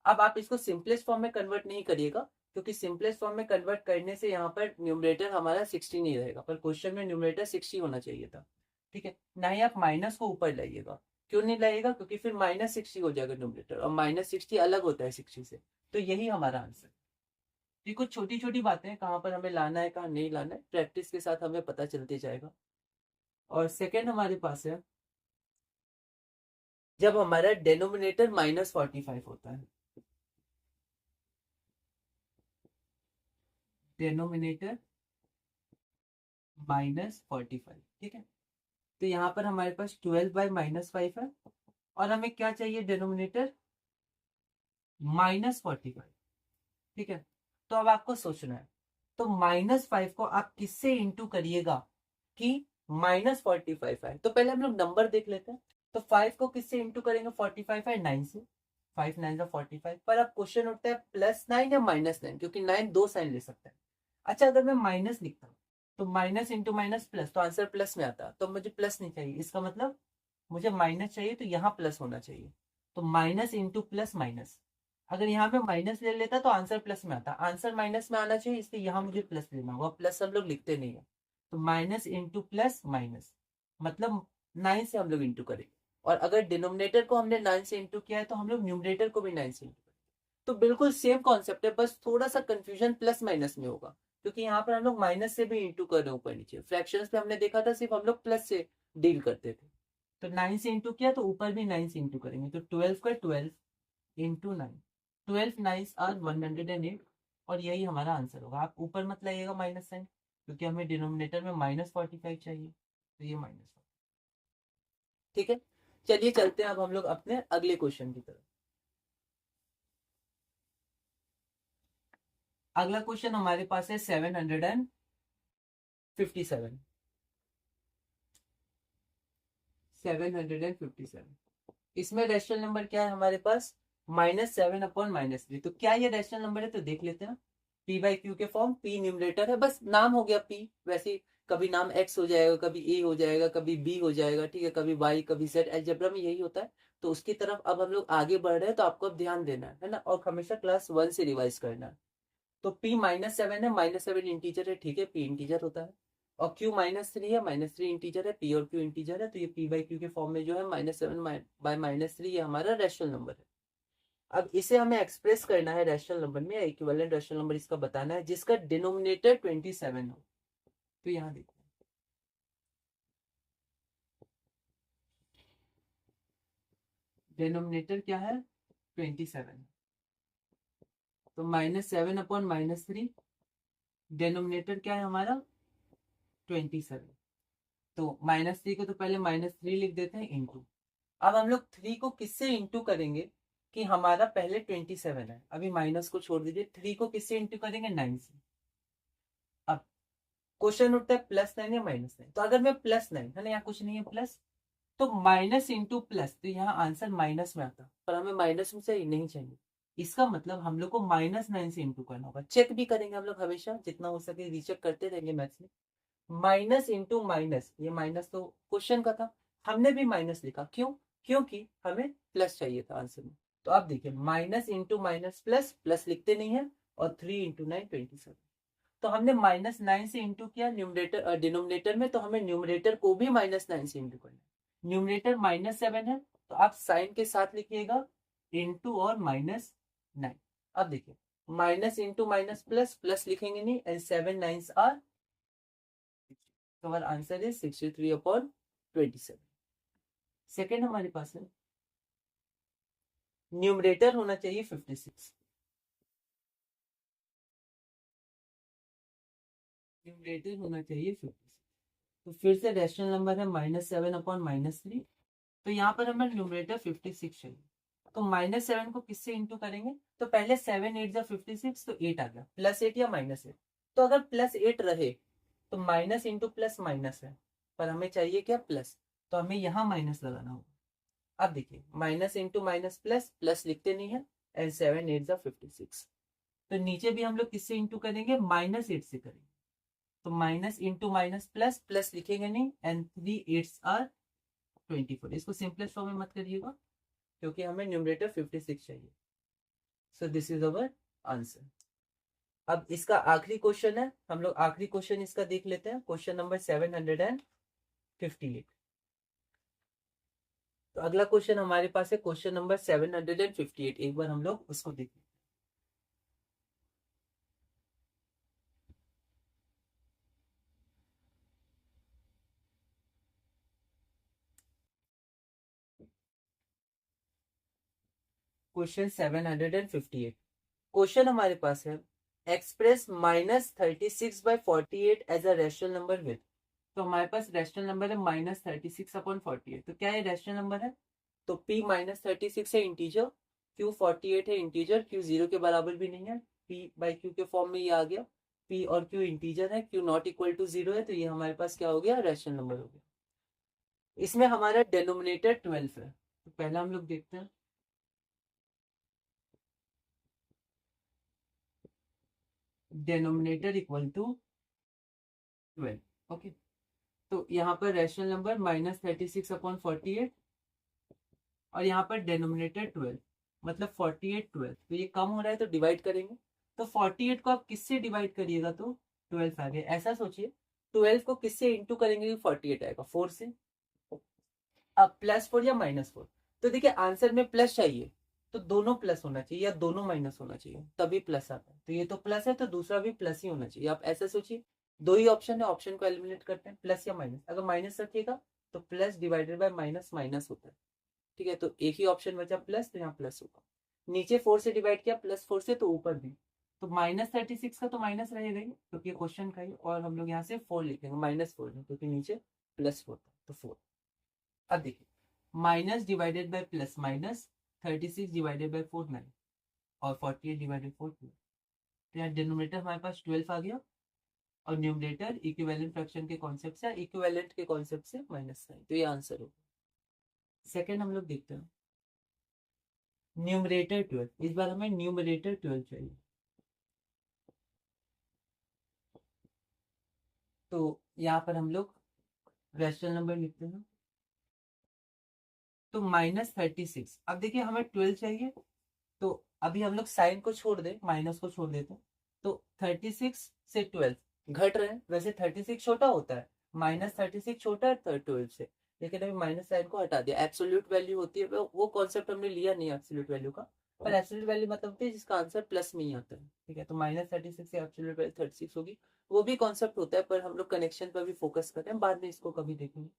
अब आप इसको सिंपलेस्ट फॉर्म में कन्वर्ट नहीं करिएगा, क्योंकि सिंपलेस्ट फॉर्म में कन्वर्ट करने से यहाँ पर न्यूमरेटर हमारा 60 नहीं रहेगा, पर क्वेश्चन में न्यूमरेटर 60 होना चाहिए था। ठीक है, ना ही आप माइनस को ऊपर लाइएगा। क्यों नहीं लाइएगा? क्योंकि फिर -60 हो जाएगा न्यूमरेटर, और -60 अलग होता है 60 से। तो यही हमारा आंसर। ये कुछ छोटी छोटी बातें हैं, कहाँ पर हमें लाना है कहाँ नहीं लाना है, प्रैक्टिस के साथ हमें पता चलते जाएगा। और सेकेंड हमारे पास है जब हमारा डेनोमिनेटर -45 होता है। डेनोमिनेटर -45, ठीक है। तो यहाँ पर हमारे पास 12/-5 है, और हमें क्या चाहिए, डेनोमिनेटर -45। ठीक है, तो अब आपको सोचना है, तो -5 को आप किससे इंटू करिएगा कि -45 आए। तो पहले हम लोग नंबर देख लेते हैं। तो 5 को किससे इंटू करेंगे, 45 है 9 से, 5 9 45। पर अब क्वेश्चन उठता है +9 या -9, क्योंकि 9 दो साइन ले सकता है। अच्छा, अगर मैं माइनस लिखता हूँ तो माइनस इंटू माइनस प्लस, तो आंसर प्लस में आता, तो मुझे प्लस नहीं चाहिए, इसका मतलब मुझे माइनस चाहिए, तो यहाँ प्लस होना चाहिए। तो माइनस इंटू प्लस माइनस, अगर यहाँ पे माइनस ले लेता तो आंसर प्लस में आता, आंसर माइनस में आना चाहिए, इसलिए यहाँ मुझे प्लस लेना होगा। प्लस हम लोग लिखते नहीं है, तो माइनस इंटू प्लस माइनस, मतलब 9 से हम लोग इंटू करेंगे। और अगर डिनोमिनेटर को हमने 9 से इंटू किया है तो हम लोग न्यूमरेटर को भी 9 से इंटू करेंगे। तो बिल्कुल सेम कॉन्सेप्ट है, बस थोड़ा सा कंफ्यूजन प्लस माइनस में होगा, क्योंकि यहाँ पर हम लोग माइनस से भी इंटू कर रहे हैं ऊपर नीचे। फ्रैक्शंस पे हमने देखा था सिर्फ हम लोग प्लस से डील करते थे। तो 9 से इंटू किया तो ऊपर भी 9 से इंटू करेंगे, तो 12 का 12 इंटू 9, 12 नाइन्स आर 108 और यही हमारा आंसर होगा। आप ऊपर मत लाइएगा माइनस साइन, क्योंकि हमें डिनोमिनेटर में -45 चाहिए, तो ये माइनस। ठीक है, चलिए चलते हैं अब हम लोग अपने अगले क्वेश्चन की तरफ। अगला क्वेश्चन हमारे पास है 757। 757 इसमें रेशनल नंबर क्या है हमारे पास, -7/-3। तो क्या ये रेशनल नंबर है, तो देख लेते हैं। पी बाई क्यू के फॉर्म, पी न्यूमरेटर है, बस नाम हो गया पी, वैसे कभी नाम एक्स हो जाएगा, कभी ए हो जाएगा, कभी बी हो जाएगा, ठीक है, कभी वाई, कभी जेड, अलजेब्रा में यही होता है। तो उसकी तरफ अब हम लोग आगे बढ़ रहे हैं, तो आपको अब ध्यान देना है ना, और हमेशा क्लास 1 से रिवाइज करना है। तो p -7 है, -7 इंटीजर है, ठीक है, p इंटीजर होता है। और q -3 है, -3 इंटीजर है, p और q इंटीजर है, तो ये p बाई q के फॉर्म में जो है -7 बाय -3 ये हमारा रैशनल नंबर है। अब इसे हमें एक्सप्रेस करना है रैशनल नंबर में, इक्विवेलेंट रैशनल नंबर इसका बताना है जिसका डिनोमिनेटर 27 हो। तो यहाँ देखो, डिनोमिनेटर क्या है, 27, तो -7/-3, डिनोमिनेटर क्या है हमारा 27। तो -3 को तो पहले -3 लिख देते हैं इंटू। अब हम लोग 3 को किससे इंटू करेंगे कि हमारा पहले 27 है, अभी माइनस को छोड़ दीजिए, 3 को किससे इंटू करेंगे 9 से। अब क्वेश्चन उठता है +9 या -9, तो अगर मैं +9 है ना, यहाँ कुछ नहीं है प्लस, तो माइनस इंटू प्लस, तो यहाँ आंसर माइनस में आता, पर हमें माइनस में से नहीं चाहिए। इसका मतलब हम लोग को -9 से इंटू करना होगा। चेक भी करेंगे हम लोग, हमेशा जितना हो सके रीचेक करते रहेंगे मैथ्स में। माइनस इंटू माइनस, ये माइनस तो क्वेश्चन का था, हमने भी माइनस लिखा, क्यों, क्योंकि हमें प्लस चाहिए था आंसर में। तो आप देखिए minus into minus plus, plus लिखते नहीं है, और 3 इंटू 9 27। तो हमने -9 से इंटू किया न्यूमरेटर डिनोमिनेटर में, तो हमें न्यूमरेटर को भी -9 से इंटू करना है। न्यूमरेटर -7 है, तो आप साइन के साथ लिखिएगा इंटू और -9। अब देखिए minus into minus plus, plus लिखेंगे नहीं, एंड 7 9s आर, तो हमारा आंसर है 63/27। सेकेंड हमारे पास है न्यूमरेटर होना चाहिए 56, न्यूमरेटर होना चाहिए 56। तो फिर से रेशनल नंबर है -7/-3, तो यहाँ पर हमें न्यूमरेटर 56 चाहिए। तो -7 को किससे इंटू करेंगे, तो पहले 7 8 56, तो 8 आ गया, +8 या -8। तो अगर +8 रहे तो माइनस इंटू प्लस माइनस है, पर हमें चाहिए क्या प्लस, तो हमें यहाँ माइनस लगाना होगा। अब देखिए minus into minus plus, plus लिखते नहीं है, एंड 7 8 56। तो नीचे भी हम लोग किससे इंटू करेंगे, -8 से करेंगे। तो minus into minus plus, plus लिखेंगे नहीं, एंड 3 8s आर 24। इसको सिंपलेस्ट फॉर्म में मत करिएगा, क्योंकि हमें न्यूमरेटर 56 चाहिए। So this is our answer. अब इसका आखिरी क्वेश्चन है, हम लोग आखिरी क्वेश्चन इसका देख लेते हैं, क्वेश्चन नंबर 758। तो अगला क्वेश्चन हमारे पास है क्वेश्चन नंबर 758, एक बार हम लोग उसको देखें। क्वेश्चन 758, क्वेश्चन हमारे पास है express -36/48 as a rational number with. तो हमारे पास रैशनल नंबर है -36/48, तो क्या ये रैशनल नंबर है, तो p -36 है इंटीजर, q 48 है इंटीजर, q 0 के बराबर भी नहीं है, p बाई q के फॉर्म में ये आ गया, p और q इंटीजर है, q नॉट इक्वल टू 0 है, तो ये हमारे पास क्या हो गया, रैशनल नंबर हो गया। इसमें हमारा डेनोमिनेटर 12 है, तो पहला हम लोग देखते हैं, डेनोमिनेटर इक्वल टू 12। ओके, तो यहाँ पर रैशनल नंबर -36/48, और यहाँ पर डेनोमिनेटर 12, मतलब 48 12, तो ये कम हो रहा है तो डिवाइड करेंगे। तो 48 को आप किससे डिवाइड करिएगा, तो 12 आ गया, ऐसा सोचिए। 12 को किससे इंटू करेंगे, 48 आएगा 4 से। अब +4 या -4, तो देखिए आंसर में प्लस चाहिए, तो दोनों प्लस होना चाहिए या दोनों माइनस होना चाहिए, तभी प्लस आता है। तो ये तो प्लस है, तो दूसरा भी प्लस ही होना चाहिए। आप ऐसा सोचिए, दो ही ऑप्शन है, ऑप्शन को एलिमिनेट करते हैं, प्लस या माइनस। अगर माइनस रखिएगा तो plus divided by minus minus होता है, ठीक है, तो एक ही ऑप्शन बचा प्लस, तो यहाँ प्लस होगा। नीचे 4 से डिवाइड किया, +4 से, तो ऊपर भी, तो -36 का तो माइनस रहेगा ही क्योंकि क्वेश्चन का ही, और हम लोग यहाँ से 4 लिखेंगे, -4 क्योंकि नीचे +4 था, तो 4। अब देखिए, minus divided by plus minus, 36 divided by 4 9, और 48 डिवाइडेड 4 2। तो यहाँ डिनोमिनेटर हमारे पास 12 आ गया, और न्यूमरेटर इक्विवेलेंट फ्रैक्शन के कॉन्सेप्ट से, इक्विवेलेंट के कॉन्सेप्ट से -9, तो ये आंसर होगा। सेकंड हम लोग देखते हैं, न्यूमरेटर 12, इस बार हमें न्यूमरेटर 12 चाहिए। तो यहाँ पर हम लोग रैशनल नंबर लिखते हैं, तो -36। अब देखिए हमें 12 चाहिए, तो अभी हम लोग साइन को छोड़ दे, माइनस को छोड़ देते हैं, तो 36 से 12 घट रहे हैं। वैसे 36 छोटा होता है, -36 छोटा है 12 से, लेकिन अभी माइनस साइन को हटा दिया। एब्सोल्यूट वैल्यू होती है, वो कॉन्सेप्ट हमने लिया नहीं एब्सोल्यूट वैल्यू का, पर एब्सोल्यूट वैल्यू मतलब होती है जिसका आंसर प्लस में ही आता है, ठीक है। तो -36 से एब्सोल्यूट वैल्यू 36 होगी, वो भी कॉन्सेप्ट होता है, पर हम लोग कनेक्शन पर भी फोकस करते हैं, बाद में इसको कभी देखेंगे।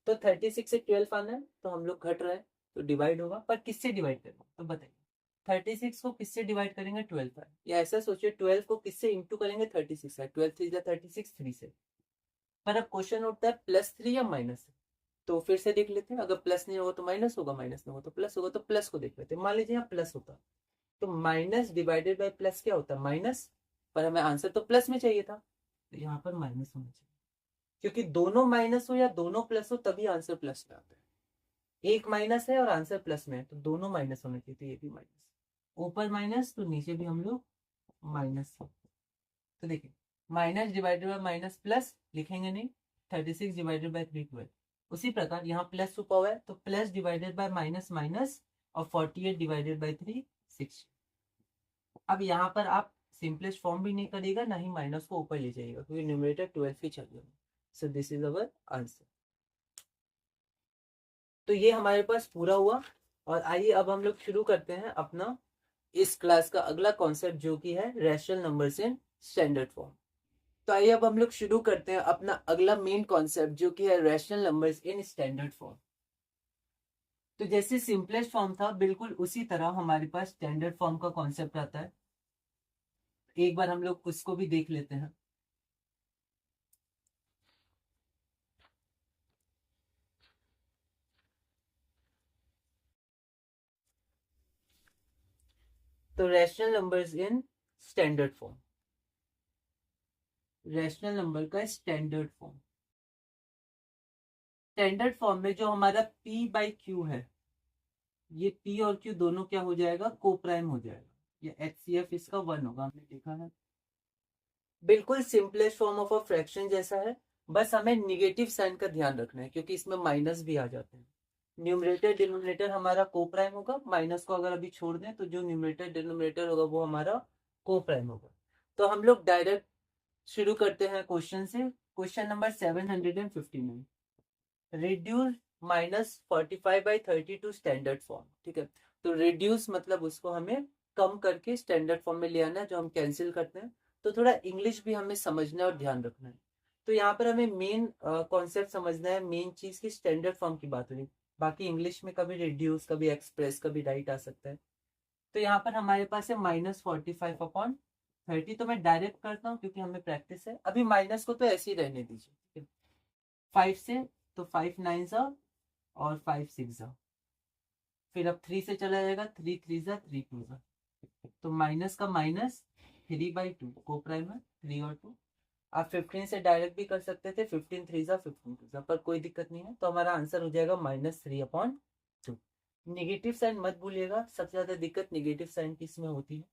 तो 36 से 12 आना है, तो हम लोग घट रहे हैं, तो डिवाइड होगा, पर किससे डिवाइड करेंगे, तो बताइए। 36 को किससे डिवाइड करेंगे, 12 पर, या ऐसा सोचिए 12 को किससे इंटू करेंगे, 36 है, 12 3 36 3 से। पर अब क्वेश्चन उठता है +3 या माइनस, तो फिर से देख लेते हैं, अगर प्लस नहीं होगा तो माइनस होगा, माइनस नहीं होगा तो प्लस होगा, तो प्लस को देख लेते हैं। मान लीजिए यहाँ प्लस होता, तो माइनस डिवाइडेड बाय प्लस क्या होता है, माइनस, पर हमें आंसर तो प्लस में चाहिए था, तो यहाँ पर माइनस होना चाहिए, क्योंकि दोनों माइनस हो या दोनों प्लस हो तभी आंसर प्लस में आता है। एक माइनस है और आंसर प्लस में है, तो दोनों माइनस होने चाहिए, तो ये भी माइनस, ऊपर माइनस तो नीचे भी हम लोग माइनस। तो देखिए, minus divided by minus plus लिखेंगे नहीं, 36 डिवाइडेड बाय 3 12। उसी प्रकार यहाँ प्लस छुपा हुआ है, तो plus divided by minus minus, और 48 डिवाइडेड बाय 3 6। अब यहाँ पर आप सिंपलेस्ट फॉर्म भी नहीं करिएगा, ना ही माइनस को ऊपर ले जाइएगा, क्योंकि न्यूमरेटर 12 ही चलेगा। So this is our answer. तो ये हमारे पास पूरा हुआ, और आइए अब हम लोग शुरू करते हैं अपना इस क्लास का अगला कॉन्सेप्ट, जो कि है rational numbers in standard form. तो आइए अब हम लोग शुरू करते हैं अपना अगला मेन कॉन्सेप्ट, जो कि है rational numbers in standard form. तो जैसे सिंपलेस्ट फॉर्म था, बिल्कुल उसी तरह हमारे पास स्टैंडर्ड फॉर्म का कॉन्सेप्ट आता है। एक बार हम लोग उसको भी देख लेते हैं। तो rational numbers in standard form, rational number का स्टैंडर्ड फॉर्म। स्टैंडर्ड फॉर्म में जो हमारा p बाई क्यू है, ये p और q दोनों क्या हो जाएगा, को प्राइम हो जाएगा, ये HCF इसका 1 होगा, हमने देखा है। बिल्कुल simplest form of a fraction जैसा है, बस हमें निगेटिव साइन का ध्यान रखना है, क्योंकि इसमें माइनस भी आ जाते हैं। न्यूमरेटर डिनोमिनेटर हमारा को प्राइम होगा, माइनस को अगर अभी छोड़ दें तो जो न्यूमरेटर डिनोमिनेटर होगा वो हमारा को प्राइम होगा। तो हम लोग डायरेक्ट शुरू करते हैं क्वेश्चन से। Question number 759, reduce -45/32 standard form, ठीक है। तो रिड्यूस मतलब उसको हमें कम करके स्टैंडर्ड फॉर्म में ले आना है, जो हम कैंसिल करते हैं। तो थोड़ा इंग्लिश भी हमें समझना है और ध्यान रखना है। तो यहाँ पर हमें मेन कॉन्सेप्ट समझना है, मेन चीज की स्टैंडर्ड फॉर्म की बात हो रही। बाकी इंग्लिश में कभी रिड्यूस, कभी एक्सप्रेस, कभी राइट आ सकता है। तो यहाँ पर हमारे पास है -45/30, तो मैं डायरेक्ट करता हूँ क्योंकि हमें प्रैक्टिस है। अभी माइनस को तो ऐसे ही रहने दीजिए, ठीक है। 5 से, तो 5 9 और 5 6, फिर अब 3 से चला जाएगा, 3 3 3 2, तो माइनस का माइनस 3/2 को प्राइम है, 3 और 2। आप 15 से डायरेक्ट भी कर सकते थे, 15 3 15 2, पर कोई दिक्कत नहीं है, तो हमारा आंसर हो जाएगा -3/2। निगेटिव साइन मत भूलिएगा, सबसे ज्यादा दिक्कत निगेटिव साइन की इसमें होती है।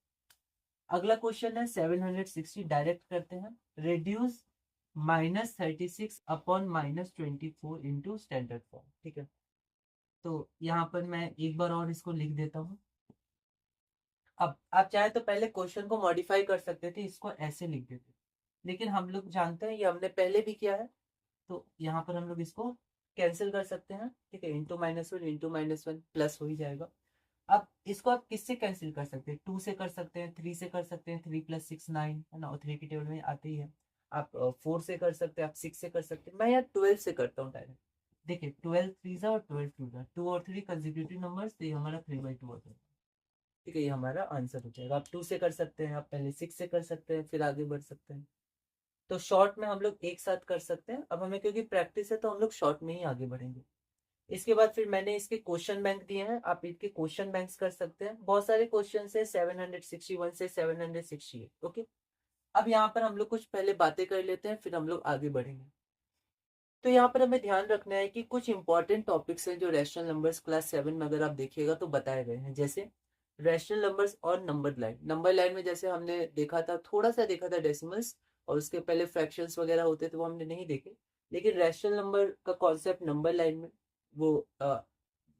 अगला क्वेश्चन है 760, डायरेक्ट करते हैं। रिड्यूस -36/-24 इंटू स्टैंडर्ड फॉर्म, ठीक है। तो यहाँ पर मैं एक बार और इसको लिख देता हूँ। अब आप चाहे तो पहले क्वेश्चन को मॉडिफाई कर सकते थे, इसको ऐसे लिख देते, लेकिन हम लोग जानते हैं ये हमने पहले भी किया है, तो यहाँ पर हम लोग इसको कैंसिल कर सकते हैं, ठीक है। इंटू -1 प्लस हो ही जाएगा। अब इसको आप किससे कैंसिल कर सकते हैं, 2 से कर सकते हैं, 3 से कर सकते हैं, 3 + 6 9 है ना, और 3 की टेबल में आते ही है। आप 4 से कर सकते हैं, आप 6 से कर सकते हैं, मैं यार 12 से करता हूँ डायरेक्ट। देखिए 12 3 और 12 2 2 और 3 कंसेक्यूटिव नंबर्स, तो ये हमारा 3/2 होता है। ठीक है, ये हमारा आंसर हो जाएगा। आप 2 से कर सकते हैं, आप पहले 6 से कर सकते हैं, फिर आगे बढ़ सकते हैं। तो शॉर्ट में हम लोग एक साथ कर सकते हैं। अब हमें क्योंकि प्रैक्टिस है तो हम लोग शॉर्ट में ही आगे बढ़ेंगे। इसके बाद फिर मैंने इसके क्वेश्चन बैंक दिए हैं, आप इनके क्वेश्चन बैंक्स कर सकते हैं। बहुत सारे क्वेश्चन है 761 से 768। ओके, अब यहाँ पर हम लोग कुछ पहले बातें कर लेते हैं, फिर हम लोग आगे बढ़ेंगे। तो यहाँ पर हमें ध्यान रखना है कि कुछ इंपॉर्टेंट टॉपिक्स हैं जो रैशनल नंबर्स क्लास 7 में अगर आप देखिएगा तो बताए गए हैं। जैसे रैशनल नंबर्स और नंबर लाइन में जैसे हमने देखा था, थोड़ा सा देखा था डेसिमल्स, और उसके पहले फ्रैक्शंस वगैरह होते थे वो हमने नहीं देखे। लेकिन रैशनल नंबर का कॉन्सेप्ट नंबर लाइन में वो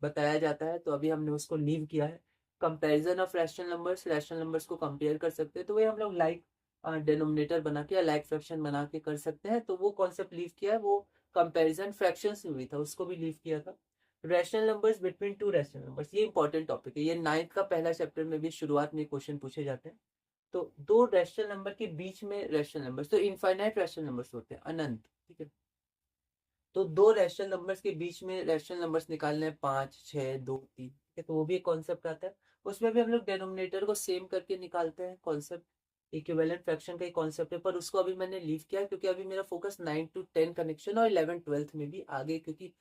बताया जाता है, तो अभी हमने उसको लीव किया है। कंपैरिजन ऑफ रैशनल नंबर्स को कंपेयर कर सकते हैं, तो वही हम लोग लाइक डिनोमिनेटर बना के या लाइक फ्रैक्शन बना के कर सकते हैं। तो वो कॉन्सेप्ट लीव किया है, वो कंपैरिजन फ्रैक्शंस में भी था, उसको भी लीव किया था। Rational numbers between two rational numbers, ये इंपॉर्टेंट टॉपिक है। ये 9th का पहला चैप्टर में भी शुरुआत में क्वेश्चन पूछे जाते हैं। तो दो रैशनल नंबर के बीच में रैशनल नंबर्स, तो इनफाइनाइट रैशनल नंबर्स होते हैं, अनंत, ठीक है। तो दो रैशनल नंबर्स के बीच में रैशनल नंबर्स निकालने हैं, 5, 6, 2, 3, ठीक है। तो वो भी एक कॉन्सेप्ट आता है। उसमें भी हम लोग डेनोमिनेटर को सेम करके निकालते हैं, कॉन्सेप्ट इक्विवेलेंट फ्रैक्शन का एक कॉन्सेप्ट है, पर उसको अभी मैंने लीव किया क्योंकि अभी मेरा फोकस 9 to 10 कनेक्शन और 11 12th में भी आगे, क्योंकि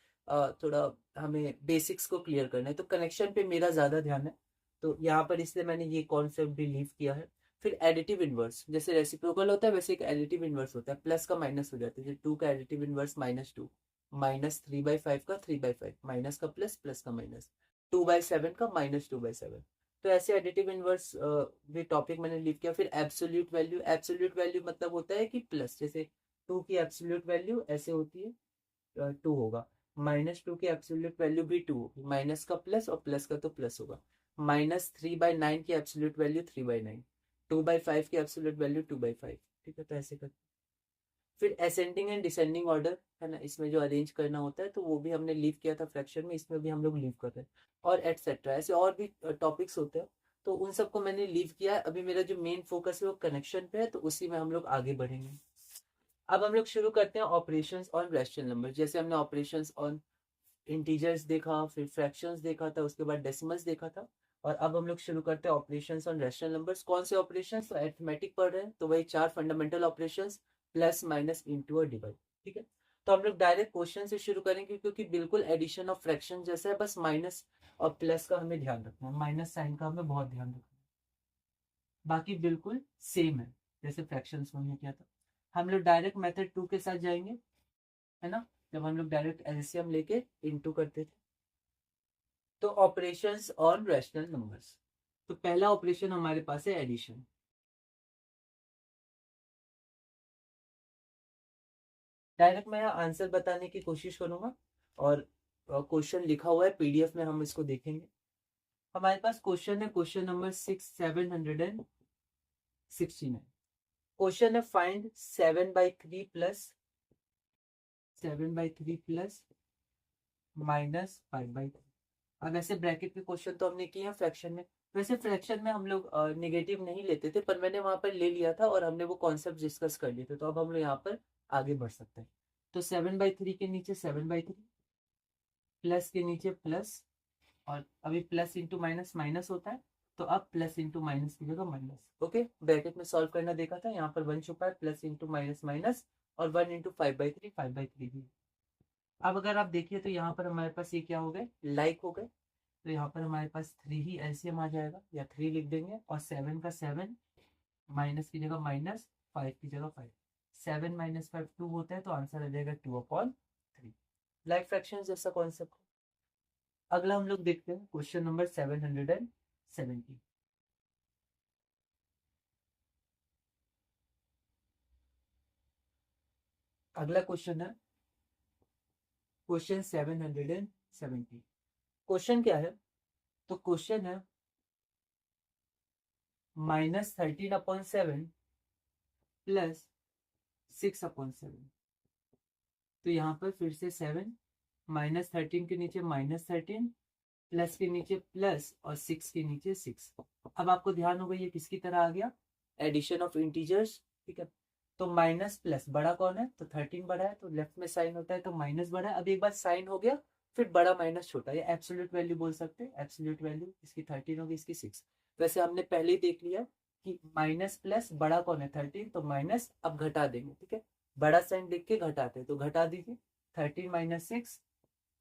थोड़ा हमें बेसिक्स को क्लियर करना है, तो कनेक्शन पे मेरा ज्यादा ध्यान है। तो यहाँ पर इसलिए मैंने ये कॉन्सेप्ट भी लीव किया है। फिर एडिटिव इनवर्स, जैसे रेसिप्रोकल होता है वैसे एक एडिटिव इनवर्स होता है, प्लस का माइनस हो जाता है। जैसे 2 का एडिटिव इनवर्स -2, -3/5 का 3/5, माइनस का प्लस, प्लस का माइनस, 2/7 का -2/7। तो ऐसे एडिटिव इनवर्स भी टॉपिक मैंने लीव किया। फिर एब्सोल्यूट वैल्यू, एब्सोल्यूट वैल्यू मतलब होता है कि प्लस, जैसे 2 की एब्सोल्यूट वैल्यू ऐसे होती है 2 होगा, -2 की एब्सोल्यूट वैल्यू भी 2 होगी, माइनस का प्लस और प्लस का तो प्लस होगा। -3/9 की एब्सोल्यूट वैल्यू 3/9, 2/5 की एब्सोल्यूट वैल्यू 2/5, ठीक है। तो ऐसे कर, फिर असेंडिंग एंड डिसेंडिंग ऑर्डर है ना, इसमें जो अरेंज करना होता है, तो वो भी हमने लीव किया था फ्रैक्शन में, इसमें भी हम लोग लीव कर रहे हैं, और एटसेट्रा ऐसे और भी टॉपिक्स होते हैं। तो उन सबको मैंने लीव किया है। अभी मेरा जो मेन फोकस है वो कनेक्शन पे है, तो उसी में हम लोग आगे बढ़ेंगे। अब हम लोग शुरू करते हैं ऑपरेशंस ऑन रैशनल नंबर। जैसे हमने ऑपरेशंस ऑन इंटीजर्स देखा, फिर फ्रैक्शंस देखा था, उसके बाद डेसिमल्स देखा था, और अब हम लोग शुरू करते हैं ऑपरेशंस ऑन रैशनल नंबर्स। कौन से ऑपरेशंस? तो अरिथमेटिक पढ़ रहे हैं, तो वही 4 fundamental operations, plus, minus, into और डिवाइड, ठीक है। तो हम लोग डायरेक्ट क्वेश्चन से शुरू करेंगे, क्योंकि बिल्कुल एडिशन ऑफ फ्रैक्शन जैसा है, बस माइनस और प्लस का हमें ध्यान रखना है, माइनस साइन का हमें बहुत ध्यान रखना है, बाकी बिल्कुल सेम है जैसे फ्रैक्शंस में हमने किया था। हम लोग डायरेक्ट मेथड 2 के साथ जाएंगे, है ना, जब हम लोग डायरेक्ट एलसीएम लेके इनटू करते थे। तो ऑपरेशंस ऑन रैशनल नंबर्स, तो पहला ऑपरेशन हमारे पास है एडिशन। डायरेक्ट मैं आंसर बताने की कोशिश करूंगा, और क्वेश्चन लिखा हुआ है पीडीएफ में, हम इसको देखेंगे। हमारे पास क्वेश्चन है, क्वेश्चन नंबर 769। क्वेश्चन है फाइंड 7/3 प्लस -5/3। अब ऐसे ब्रैकेट के क्वेश्चन तो हमने किए हैं फ्रैक्शन में। वैसे फ्रैक्शन में हम लोग नेगेटिव नहीं लेते थे, पर मैंने वहां पर ले लिया था और हमने वो कॉन्सेप्ट डिस्कस कर लिए थे, तो अब हम लोग यहाँ पर आगे बढ़ सकते हैं। तो 7/3 के नीचे 7/3, प्लस के नीचे प्लस, और अभी प्लस इंटू माइनस माइनस होता है, तो अब प्लस इंटू माइनस की जगह माइनस। ओके, ब्रैकेट में सॉल्व करना देखा था, यहाँ पर 1 छुपा है, प्लस इंटू माइनस माइनस, और 1 इंटू 5/3, 5/3 भी। अब अगर आप देखिए तो यहाँ पर हमारे पास ये क्या हो गए, लाइक हो गए। तो यहाँ पर हमारे पास 3 ही एलसीएम आ जाएगा, या 3 लिख देंगे, और 7 का 7, माइनस की जगह माइनस, 5 की जगह 5, 7 - 5 2 होता है, तो आंसर आ जाएगा 2/3। लाइक फ्रैक्शन जैसा कॉन्सेप्ट। अगला हम लोग देखते हैं क्वेश्चन नंबर 770। अगला क्वेश्चन है क्वेश्चन 770। क्वेश्चन क्या है? तो क्वेश्चन है -13/7 प्लस 6/7। तो यहाँ पर फिर से 7, -13 के नीचे -13, प्लस के नीचे प्लस, और 6 के नीचे 6। अब आपको ध्यान होगा ये किसकी तरह आ गया, एडिशन ऑफ इंटीजर्स, ठीक है। तो माइनस प्लस बड़ा कौन है, तो 13 बड़ा है, तो लेफ्ट में साइन होता है, तो माइनस बड़ा है। अब एक बार साइन हो गया, फिर बड़ा माइनस छोटा, ये एब्सोल्यूट वैल्यू बोल सकते हैं। एब्सोल्यूट वैल्यू इसकी 13 होगी, इसकी 6। वैसे हमने पहले ही देख लिया कि माइनस प्लस बड़ा कौन है 13, तो माइनस अब घटा देंगे, ठीक है, बड़ा साइन देख के घटाते, तो घटा दीजिए 13 माइनस 6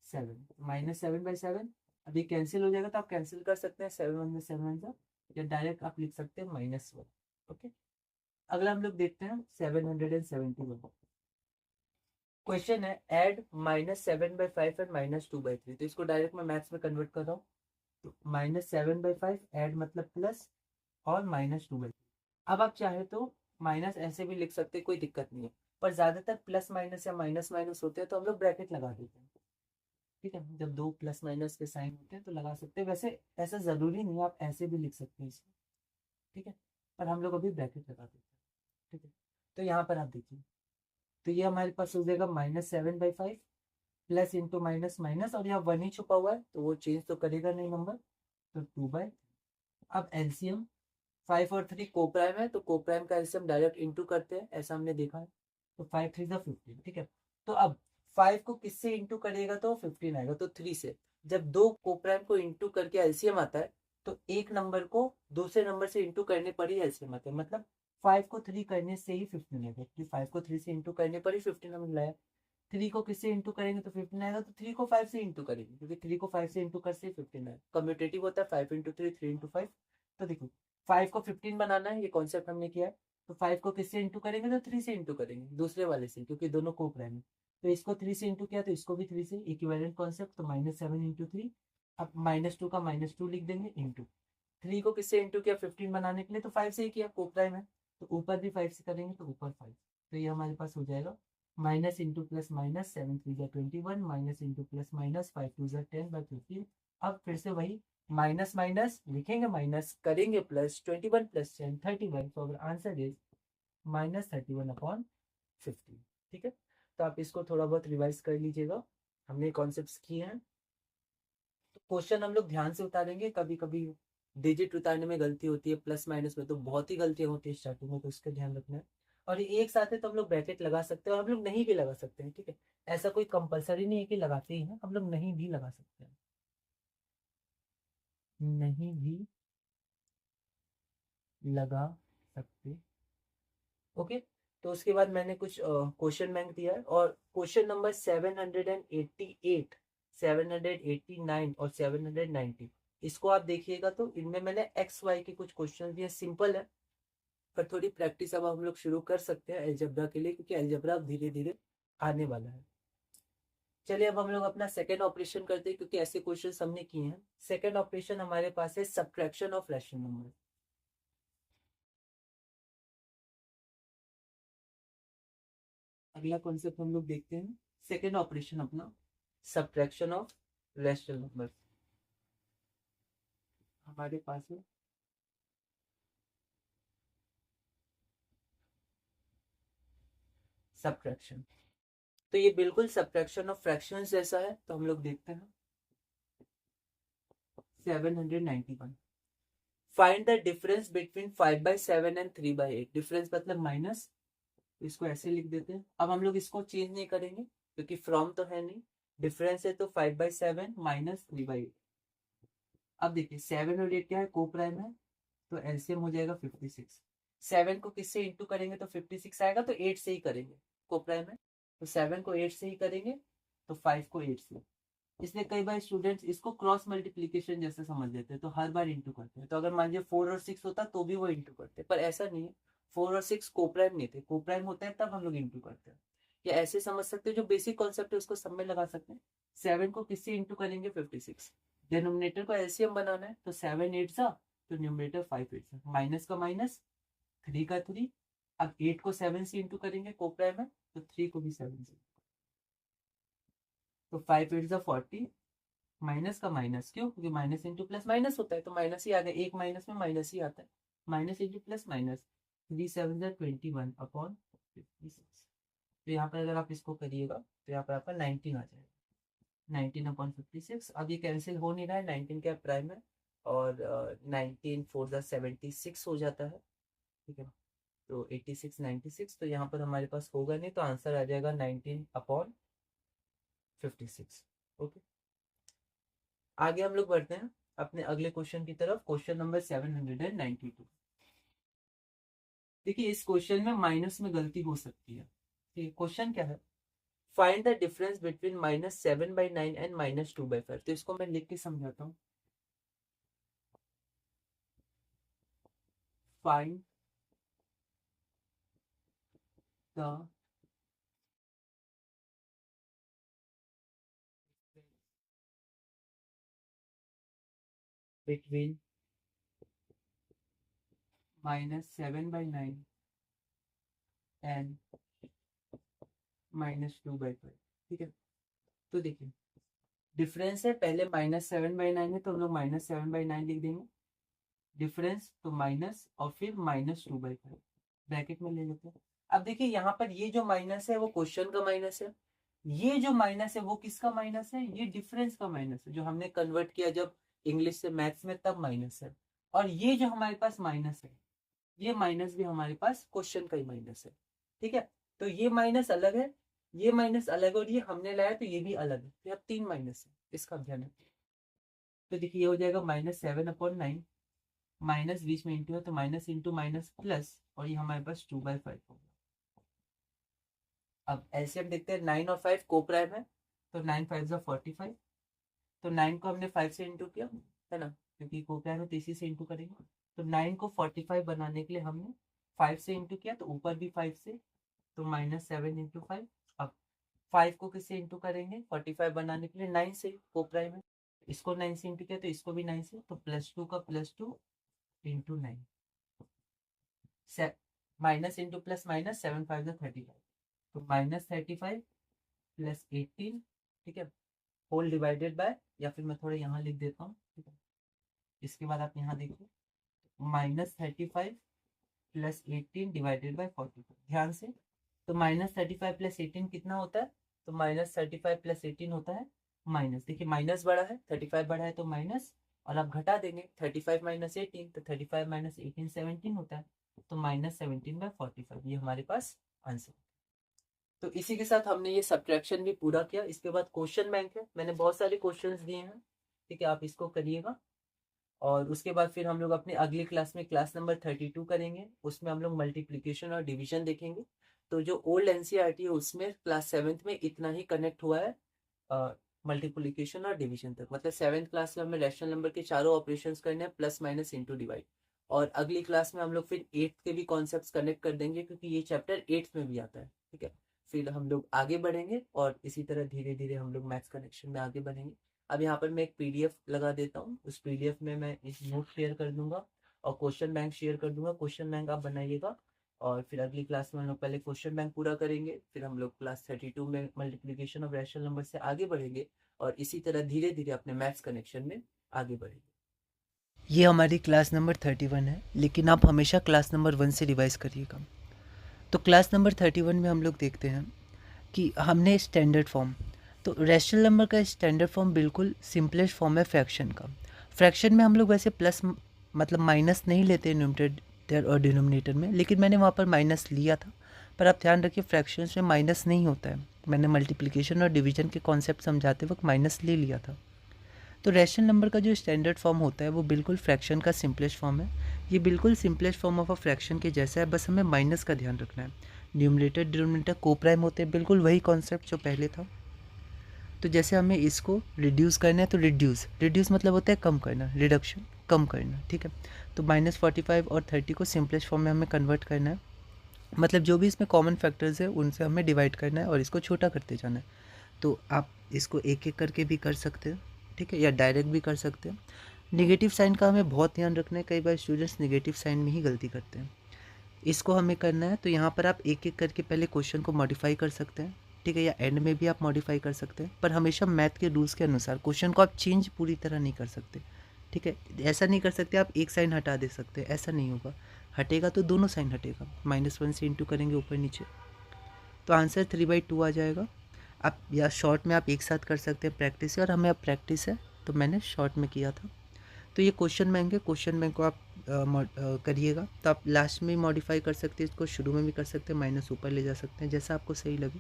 7, -7/7। अभी कैंसिल हो जाएगा तो आप कैंसिल कर सकते हैं, 7 में 7 जा, या डायरेक्ट आप लिख सकते हैं -1। ओके, अगला हम लोग देखते हैं 771। क्वेश्चन है ऐड -7/5 एंड -2/3। तो इसको डायरेक्ट मैं मैथ्स में कन्वर्ट कर रहा हूँ। तो -7/5 ऐड मतलब प्लस, और -2/3। अब आप चाहे तो माइनस ऐसे भी लिख सकते हैं, कोई दिक्कत नहीं है, पर ज्यादातर प्लस माइनस या माइनस माइनस होते हैं तो हम लोग ब्रैकेट लगा देते हैं, ठीक है, जब दो प्लस माइनस के साइन होते हैं तो लगा सकते हैं। वैसे ऐसा जरूरी नहीं है, आप ऐसे भी लिख सकते हैं इसको, ठीक है, पर हम लोग अभी ब्रैकेट लगा देते हैं, ठीक है। तो यहाँ पर आप देखिए, तो ये हमारे पास हो जाएगा -7/5 प्लस इंटू माइनस माइनस, और यहाँ 1 ही छुपा हुआ है तो वो चेंज तो करेगा नहीं नंबर, तो 2/। अब एलसीएम 5 और 3 कोप्राइम है, तो कोप्राइम का एलसीएम डायरेक्ट इंटू करते हैं, ऐसा हमने देखा है। तो 5 3 15, ठीक है। तो अब 5 को किससे इंटू करिएगा तो 15 आएगा, तो 3 से। जब दो कोप्राइम को इंटू करके एलसीएम आता है, तो एक नंबर को दूसरे नंबर से इंटू करने पर ही एलसीएम आता है, मतलब 5 को 3 करने से ही 15 आएगा, क्योंकि 5 को 3 से इंटू करने पर ही 15 हमें लाया। 3 को किससे इंटू करेंगे तो 15 आएगा, तो 3 को 5 से इंटू करेंगे, क्योंकि 3 को 5 से इंटू कर से 15 आएगा। कम्यूटेटिव होता है 5 इंटू 3 3 इंटू 5। तो देखो 5 को 15 बनाना है, ये कॉन्सेप्ट हमने किया है। तो 5 को किससे इंटू करेंगे तो 3 से इंटू करेंगे, दूसरे वाले से, क्योंकि दोनों को प्राइम है। तो इसको 3 से इंटू किया तो इसको भी 3 से, इक्विवेलेंट कॉन्सेप्ट। तो -7 इंटू 3। अब -2 का -2 लिख देंगे इंटू 3 को किससे इंटू किया 15 बनाने के लिए, तो 5 से ही किया, को प्राइम है, तो ऊपर भी 5 से करेंगे तो ऊपर 5। तो ये हमारे पास हो जाएगा minus into plus minus 7 3 21, minus into plus minus 5 2 10/15। अब फिर से वही माइनस माइनस लिखेंगे, माइनस करेंगे प्लस, 21 प्लस 10 31। तो अगर आंसर इज -31/15, ठीक है। तो आप इसको थोड़ा बहुत रिवाइज कर लीजिएगा, हमने कॉन्सेप्ट्स किए हैं। तो क्वेश्चन हम लोग ध्यान से उतारेंगे, कभी कभी डिजिट उतारने में गलती होती है, प्लस माइनस में तो बहुत ही गलतियां होती है स्टार्टिंग में, तो इसका ध्यान रखना है। और ये एक साथ है तो हम लोग ब्रैकेट लगा सकते हैं, और हम लोग नहीं भी लगा सकते हैं, ठीक है। ऐसा कोई कंपलसरी नहीं है कि लगाते ही हैं, हम लोग नहीं भी लगा सकते हैं, नहीं भी लगा सकते। ओके, तो उसके बाद मैंने कुछ क्वेश्चन बैंक दिया है, और क्वेश्चन नंबर 788, 789 और 790, इसको आप देखिएगा तो इनमें मैंने एक्स वाई के कुछ क्वेश्चन दिए, सिंपल है, पर थोड़ी प्रैक्टिस अब हम लोग शुरू कर सकते हैं एलजेब्रा के लिए, क्योंकि एलजेब्रा धीरे धीरे आने वाला है। चलिए अब हम लोग अपना सेकेंड ऑपरेशन करते हैं, क्योंकि ऐसे क्वेश्चन हमने किए हैं। सेकेंड ऑपरेशन हमारे पास है सब्ट्रैक्शन ऑफ रैशनल नंबर। अगला कॉन्सेप्ट हम लोग देखते हैं, सेकेंड ऑपरेशन अपना सब्ट्रैक्शन ऑफ रैशनल नंबर हमारे पास है। सब्ट्रैक्शन, तो ये बिल्कुल सब्ट्रैक्शन ऑफ फ्रैक्शंस जैसा है, तो हम लोग देखते हैं 791। Find the difference between 5/7 and 3/8। Difference मतलब माइनस, तो इसको ऐसे लिख देते हैं। अब हम लोग इसको चेंज नहीं करेंगे, क्योंकि फ्रॉम तो है नहीं, डिफरेंस है, तो 5/7 माइनस 3/8। अब देखिए 7 और 8 क्या है, को प्राइम है, तो एलसीएम हो जाएगा 56। 7 को किससे इंटू करेंगे तो 56 आएगा, तो 8 से ही करेंगे, को प्राइम है, तो 7 को 8 से ही करेंगे, तो 5 को 8 से। इसलिए कई बार स्टूडेंट्स इसको क्रॉस मल्टीप्लीकेशन जैसे समझ लेते हैं, तो हर बार इंटू करते हैं। तो अगर मान लीजिए 4 और 6 होता तो भी वो इंटू करते, पर ऐसा नहीं है, 4 और 6 कोप्राइम नहीं थे, कोप्राइम होते हैं तब हम लोग इंटू करते हैं। या ऐसे समझ सकते हैं, जो बेसिक कॉन्सेप्ट है उसको सब में लगा सकते हैं। 7 को किससे इंटू करेंगे 56, डिनोमिनेटर को एलसीएम बनाना है, तो 7 8 सा, तो न्यूमरेटर 5 8 सा, माइनस का माइनस, 3 का 3। अब 8 को 7 से इंटू करेंगे, कोप्राइम है, तो 3 को भी 7 से, तो 5 8 सा 40, माइनस का माइनस, क्यों, क्योंकि माइनस इंटू प्लस माइनस होता है, तो माइनस ही आ गया, एक माइनस में माइनस ही आता है, माइनस इंटू प्लस माइनस, 3 7 21/56। तो यहाँ पर अगर आप इसको करिएगा तो यहाँ पर आपका 19 आ जाएगा, 19/56। अब ये कैंसिल हो नहीं रहा है, 19 क्या प्राइम है, और 19 4 76 हो जाता है, ठीक है। तो 86 96, तो यहाँ पर हमारे पास होगा नहीं, तो आंसर आ जाएगा 19/56। ओके, आगे हम लोग बढ़ते हैं। अपने अगले क्वेश्चन की तरफ, क्वेश्चन नंबर 792। देखिए इस क्वेश्चन में माइनस में गलती हो सकती है। ठीक, क्वेश्चन क्या है, find the difference between -7/9 and -2/5। तो इसको मैं लिख के समझाता हूँ। Find the between -7/9 and -2/5। ठीक है, तो देखिए डिफरेंस है, पहले -7/9 है तो हम लोग -7/9 लिख देंगे डिफरेंस, तो माइनस और फिर -2/5 ब्रैकेट में ले लेते हैं। अब देखिए यहाँ पर ये जो माइनस है वो क्वेश्चन का माइनस है, ये जो माइनस है वो किसका माइनस है, ये डिफरेंस का माइनस है जो हमने कन्वर्ट किया जब इंग्लिश से मैथ्स में, तब माइनस है। और ये जो हमारे पास माइनस है, ये माइनस भी हमारे पास क्वेश्चन का ही माइनस है। ठीक है, तो ये माइनस अलग है, ये माइनस अलग है, और ये हमने लाया तो ये भी अलग है, तो अब 3 माइनस है, इसका ध्यान रखिए। तो देखिए ये हो जाएगा -7/9, माइनस बीच में इंटू है तो माइनस इंटू माइनस प्लस, और ये हमारे पास 2/5 होगा। अब एलसीएम देखते हैं, 9 और 5 को प्राइम है, तो 9 5 45। तो 9 को हमने 5 से इंटू किया है ना, क्योंकि को प्राइम है तो इसी से इंटू करेंगे। तो 9 को 45 बनाने के लिए हमने 5 से इंटू किया, तो ऊपर भी 5 से, तो -7 इंटू 5। अब 5 को किससे इंटू करेंगे 45 बनाने के लिए, 9 से, को प्राइम है, इसको 9 से इंटू किया तो इसको भी 9 से, तो +2 का +2 into 9, minus into plus minus, 7 5 35, तो -35 + 18। ठीक है, होल डिवाइडेड बाय, या फिर मैं थोड़ा यहाँ लिख देता हूँ। ठीक है, इसके बाद आप यहाँ देखिए, -35 + 18 डिवाइडेड बाय 45, ध्यान से। तो -35 + 18 कितना होता है, तो -35 + 18 होता है माइनस, देखिए माइनस बड़ा है, 35 बड़ा है तो माइनस, और आप घटा देंगे 35 - 18, तो 35 - 18 17 होता है, तो -17/45, ये हमारे पास आंसर। तो इसी के साथ हमने ये सब्ट्रैक्शन भी पूरा किया। इसके बाद क्वेश्चन बैंक है, मैंने बहुत सारे क्वेश्चंस दिए हैं, ठीक है, आप इसको करिएगा। और उसके बाद फिर हम लोग अपने अगली क्लास में क्लास नंबर 32 करेंगे, उसमें हम लोग मल्टीप्लिकेशन और डिवीजन देखेंगे। तो जो ओल्ड एनसीईआरटी है उसमें क्लास 7th में इतना ही कनेक्ट हुआ है मल्टीप्लिकेशन और डिवीजन तक, मतलब 7th क्लास में हमें रैशनल नंबर के चारों ऑपरेशंस करने हैं, प्लस माइनस इंटू डिवाइड। और अगली क्लास में हम लोग फिर 8th के भी कॉन्सेप्ट्स कनेक्ट कर देंगे, क्योंकि ये चैप्टर 8th में भी आता है। ठीक है, फिर हम लोग आगे बढ़ेंगे और इसी तरह धीरे धीरे हम लोग मैथ्स कनेक्शन में आगे बढ़ेंगे। अब यहाँ पर मैं एक पीडीएफ लगा देता हूँ, उस पीडीएफ में मैं इस नोट शेयर कर दूंगा और क्वेश्चन बैंक शेयर कर दूंगा, क्वेश्चन बैंक आप बनाइएगा। और फिर अगली क्लास में हम लोग पहले क्वेश्चन बैंक पूरा करेंगे, फिर हम लोग क्लास 32 में मल्टीप्लिकेशन ऑफ रैशनल नंबर से आगे बढ़ेंगे, और इसी तरह धीरे धीरे अपने मैथ्स कनेक्शन में आगे बढ़ेंगे। ये हमारी क्लास नंबर 31 है, लेकिन आप हमेशा क्लास नंबर 1 से रिवाइज करिएगा। तो क्लास नंबर 31 में हम लोग देखते हैं कि हमने स्टैंडर्ड फॉर्म, तो रैशनल नंबर का स्टैंडर्ड फॉर्म बिल्कुल सिंपलेस्ट फॉर्म है फ्रैक्शन का। फ्रैक्शन में हम लोग वैसे प्लस मतलब माइनस नहीं लेते न्यूमरेटर और डिनोमिनेटर में, लेकिन मैंने वहाँ पर माइनस लिया था। पर आप ध्यान रखिए फ्रैक्शंस में माइनस नहीं होता है, मैंने मल्टीप्लिकेशन और डिवीजन के कॉन्सेप्ट समझाते वक्त माइनस ले लिया था। तो रैशनल नंबर का जो स्टैंडर्ड फॉर्म होता है वो बिल्कुल फ्रैक्शन का सिंपलेस्ट फॉर्म है। ये बिल्कुल simplest form of a fraction के जैसा है, बस हमें माइनस का ध्यान रखना है। न्यूमरेटर डिनोमिनेटर को प्राइम होते हैं, बिल्कुल वही कॉन्सेप्ट जो पहले था। तो जैसे हमें इसको रिड्यूस करना है, तो रिड्यूस मतलब होता है कम करना, रिडक्शन कम करना। ठीक है, तो -45 और 30 को सिंपलेस्ट फॉर्म में हमें कन्वर्ट करना है, मतलब जो भी इसमें कॉमन फैक्टर्स है उनसे हमें डिवाइड करना है और इसको छोटा करते जाना है। तो आप इसको एक एक करके भी कर सकते हैं, ठीक है, या डायरेक्ट भी कर सकते हैं। नेगेटिव साइन का हमें बहुत ध्यान रखना है, कई बार स्टूडेंट्स नेगेटिव साइन में ही गलती करते हैं। इसको हमें करना है, तो यहाँ पर आप एक एक करके पहले क्वेश्चन को मॉडिफाई कर सकते हैं, ठीक है, या एंड में भी आप मॉडिफाई कर सकते हैं, पर हमेशा मैथ के रूल्स के अनुसार क्वेश्चन को आप चेंज पूरी तरह नहीं कर सकते। ठीक है, ऐसा नहीं कर सकते आप एक साइन हटा दे सकते हैं, ऐसा नहीं होगा, हटेगा तो दोनों साइन हटेगा, -1 से इंटू करेंगे ऊपर नीचे, तो आंसर 3/2 आ जाएगा। आप या शॉर्ट में आप एक साथ कर सकते हैं प्रैक्टिस से, और हमें अब प्रैक्टिस है तो मैंने शॉर्ट में किया था। तो ये क्वेश्चन बैंक है, क्वेश्चन बैंक को आप करिएगा, तो आप लास्ट में मॉडिफाई कर सकते हैं, इसको शुरू में भी कर सकते हैं, माइनस ऊपर ले जा सकते हैं, जैसा आपको सही लगे।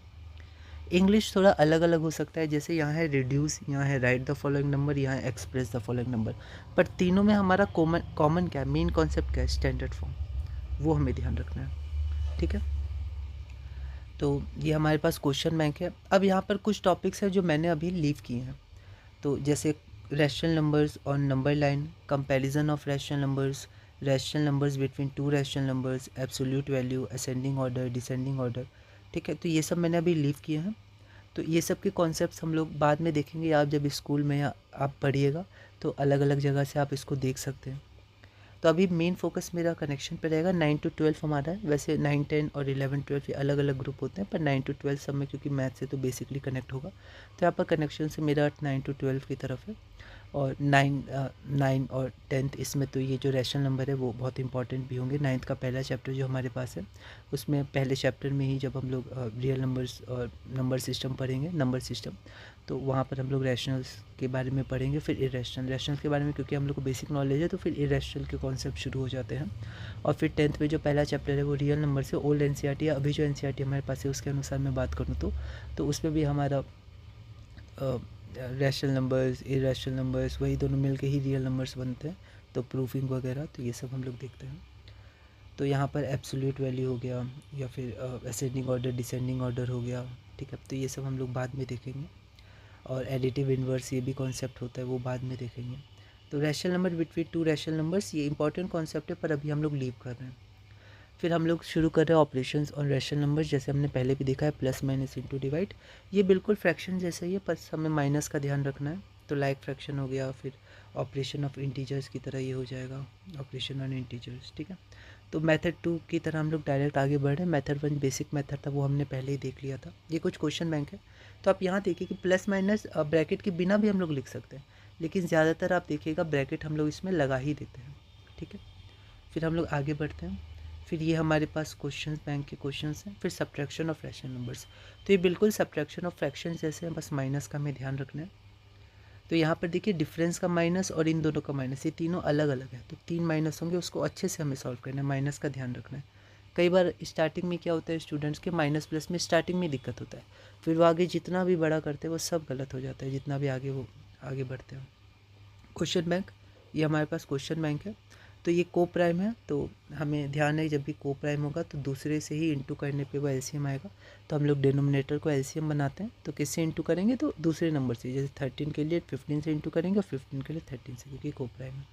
इंग्लिश थोड़ा अलग अलग हो सकता है, जैसे यहाँ है रिड्यूस, यहाँ है राइट द फॉलोइंग नंबर, यहाँ है एक्सप्रेस द फॉलोइंग नंबर, पर तीनों में हमारा कॉमन क्या है, मेन कॉन्सेप्ट क्या है, स्टैंडर्ड फॉर्म, वो हमें ध्यान रखना है। ठीक है, तो ये हमारे पास क्वेश्चन बैंक है। अब यहाँ पर कुछ टॉपिक्स हैं जो मैंने अभी लीव किए हैं, तो जैसे rational numbers on number line, comparison of rational numbers between two rational numbers, absolute value, ascending order, descending order. ठीक है, तो ये सब मैंने अभी लीव किए हैं। तो ये सब के कॉन्सेप्ट्स हम लोग बाद में देखेंगे, आप जब स्कूल में आप पढ़िएगा तो अलग अलग जगह से आप इसको देख सकते हैं। तो अभी मेन फोकस मेरा कनेक्शन पे रहेगा। 9 to 12 हमारा है, वैसे 9, 10 और 11, 12 ये अलग अलग ग्रुप होते हैं, पर 9 to 12 सब में क्योंकि मैथ से तो बेसिकली कनेक्ट होगा, तो यहाँ पर कनेक्शन से मेरा 9 to 12 की तरफ है। और 9 और 10th इसमें तो ये जो रैशनल नंबर है वो बहुत इंपॉर्टेंट भी होंगे। 9th का पहला चैप्टर जो हमारे पास है, उसमें पहले चैप्टर में ही जब हम लोग रियल नंबर्स और नंबर सिस्टम पढ़ेंगे, नंबर सिस्टम, तो वहाँ पर हम लोग रैशनल्स के बारे में पढ़ेंगे, फिर रैशनल के बारे में क्योंकि हम लोग को बेसिक नॉलेज है, तो फिर इरेशनल के कॉन्सेप्ट शुरू हो जाते हैं। और फिर 10th में जो पहला चैप्टर है वो रियल नंबर से ओल्ड एनसीईआरटी, अभी जो एनसीईआरटी हमारे पास है उसके अनुसार मैं बात करूँ तो उसमें भी हमारा रैशनल नंबर्स, इरेशनल नंबर्स, वही दोनों मिलके ही रियल नंबर्स बनते हैं, तो प्रूफिंग वगैरह, तो ये सब हम लोग देखते हैं। तो यहाँ पर एब्सोल्यूट वैल्यू हो गया, या फिर असेंडिंग ऑर्डर, डिसेंडिंग ऑर्डर हो गया। ठीक है, तो ये सब हम लोग बाद में देखेंगे। और एडिटिव इन्वर्स, ये भी कॉन्सेप्ट होता है, वो बाद में देखेंगे। तो rational number between two rational numbers, ये इंपॉर्टेंट कॉन्सेप्ट है, पर अभी हम लोग लीव कर रहे हैं। फिर हम लोग शुरू कर रहे हैं ऑपरेशंस ऑन रैशनल नंबर्स, जैसे हमने पहले भी देखा है, प्लस माइनस इनटू डिवाइड। ये बिल्कुल फ्रैक्शन जैसा ही है, पर हमें माइनस का ध्यान रखना है। तो लाइक फ्रैक्शन हो गया, फिर ऑपरेशन ऑफ इंटीजर्स की तरह ये हो जाएगा, ऑपरेशन ऑन इंटीजर्स। ठीक है, तो मेथड 2 की तरह हम लोग डायरेक्ट आगे बढ़ रहे हैं। मेथड 1 बेसिक मेथड था, वो हमने पहले ही देख लिया था। ये कुछ क्वेश्चन बैंक है, तो आप यहाँ देखिए कि प्लस माइनस ब्रैकेट के बिना भी हम लोग लिख सकते हैं, लेकिन ज़्यादातर आप देखिएगा ब्रैकेट हम लोग इसमें लगा ही देते हैं। ठीक है, फिर हम लोग आगे बढ़ते हैं। फिर ये हमारे पास क्वेश्चन बैंक के क्वेश्चंस हैं। फिर सब्ट्रैक्शन ऑफ रैशनल नंबर्स, तो ये बिल्कुल सब्ट्रैक्शन ऑफ फ्रैक्शन जैसे हैं, बस माइनस का हमें ध्यान रखना है। तो यहाँ पर देखिए डिफरेंस का माइनस और इन दोनों का माइनस, ये तीनों अलग अलग है, तो 3 माइनस होंगे, उसको अच्छे से हमें सॉल्व करना है, माइनस का ध्यान रखना है। कई बार स्टार्टिंग में क्या होता है स्टूडेंट्स के, माइनस प्लस में स्टार्टिंग में दिक्कत होता है, फिर वो आगे जितना भी बड़ा करते हैं वो सब गलत हो जाता है, जितना भी आगे वो आगे बढ़ते हैं। क्वेश्चन बैंक, ये हमारे पास क्वेश्चन बैंक है। तो ये को प्राइम है, तो हमें ध्यान है जब भी को प्राइम होगा तो दूसरे से ही इंटू करने पे वो एलसीएम आएगा, तो हम लोग डिनोमिनेटर को एलसीएम बनाते हैं, तो किससे इंटू करेंगे, तो दूसरे नंबर से, जैसे 13 के लिए 15 से इंटू करेंगे और 15 के लिए 13 से, क्योंकि को प्राइम है।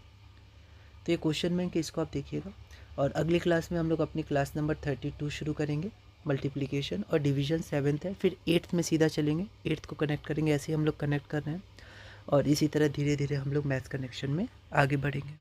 तो ये क्वेश्चन बैंक है, इसको आप देखिएगा। और अगली क्लास में हम लोग अपनी क्लास नंबर 32 शुरू करेंगे, मल्टीप्लिकेशन और डिवीजन 7th है, फिर 8th में सीधा चलेंगे, 8th को कनेक्ट करेंगे, ऐसे ही हम लोग कनेक्ट कर रहे हैं, और इसी तरह धीरे धीरे हम लोग मैथ कनेक्शन में आगे बढ़ेंगे।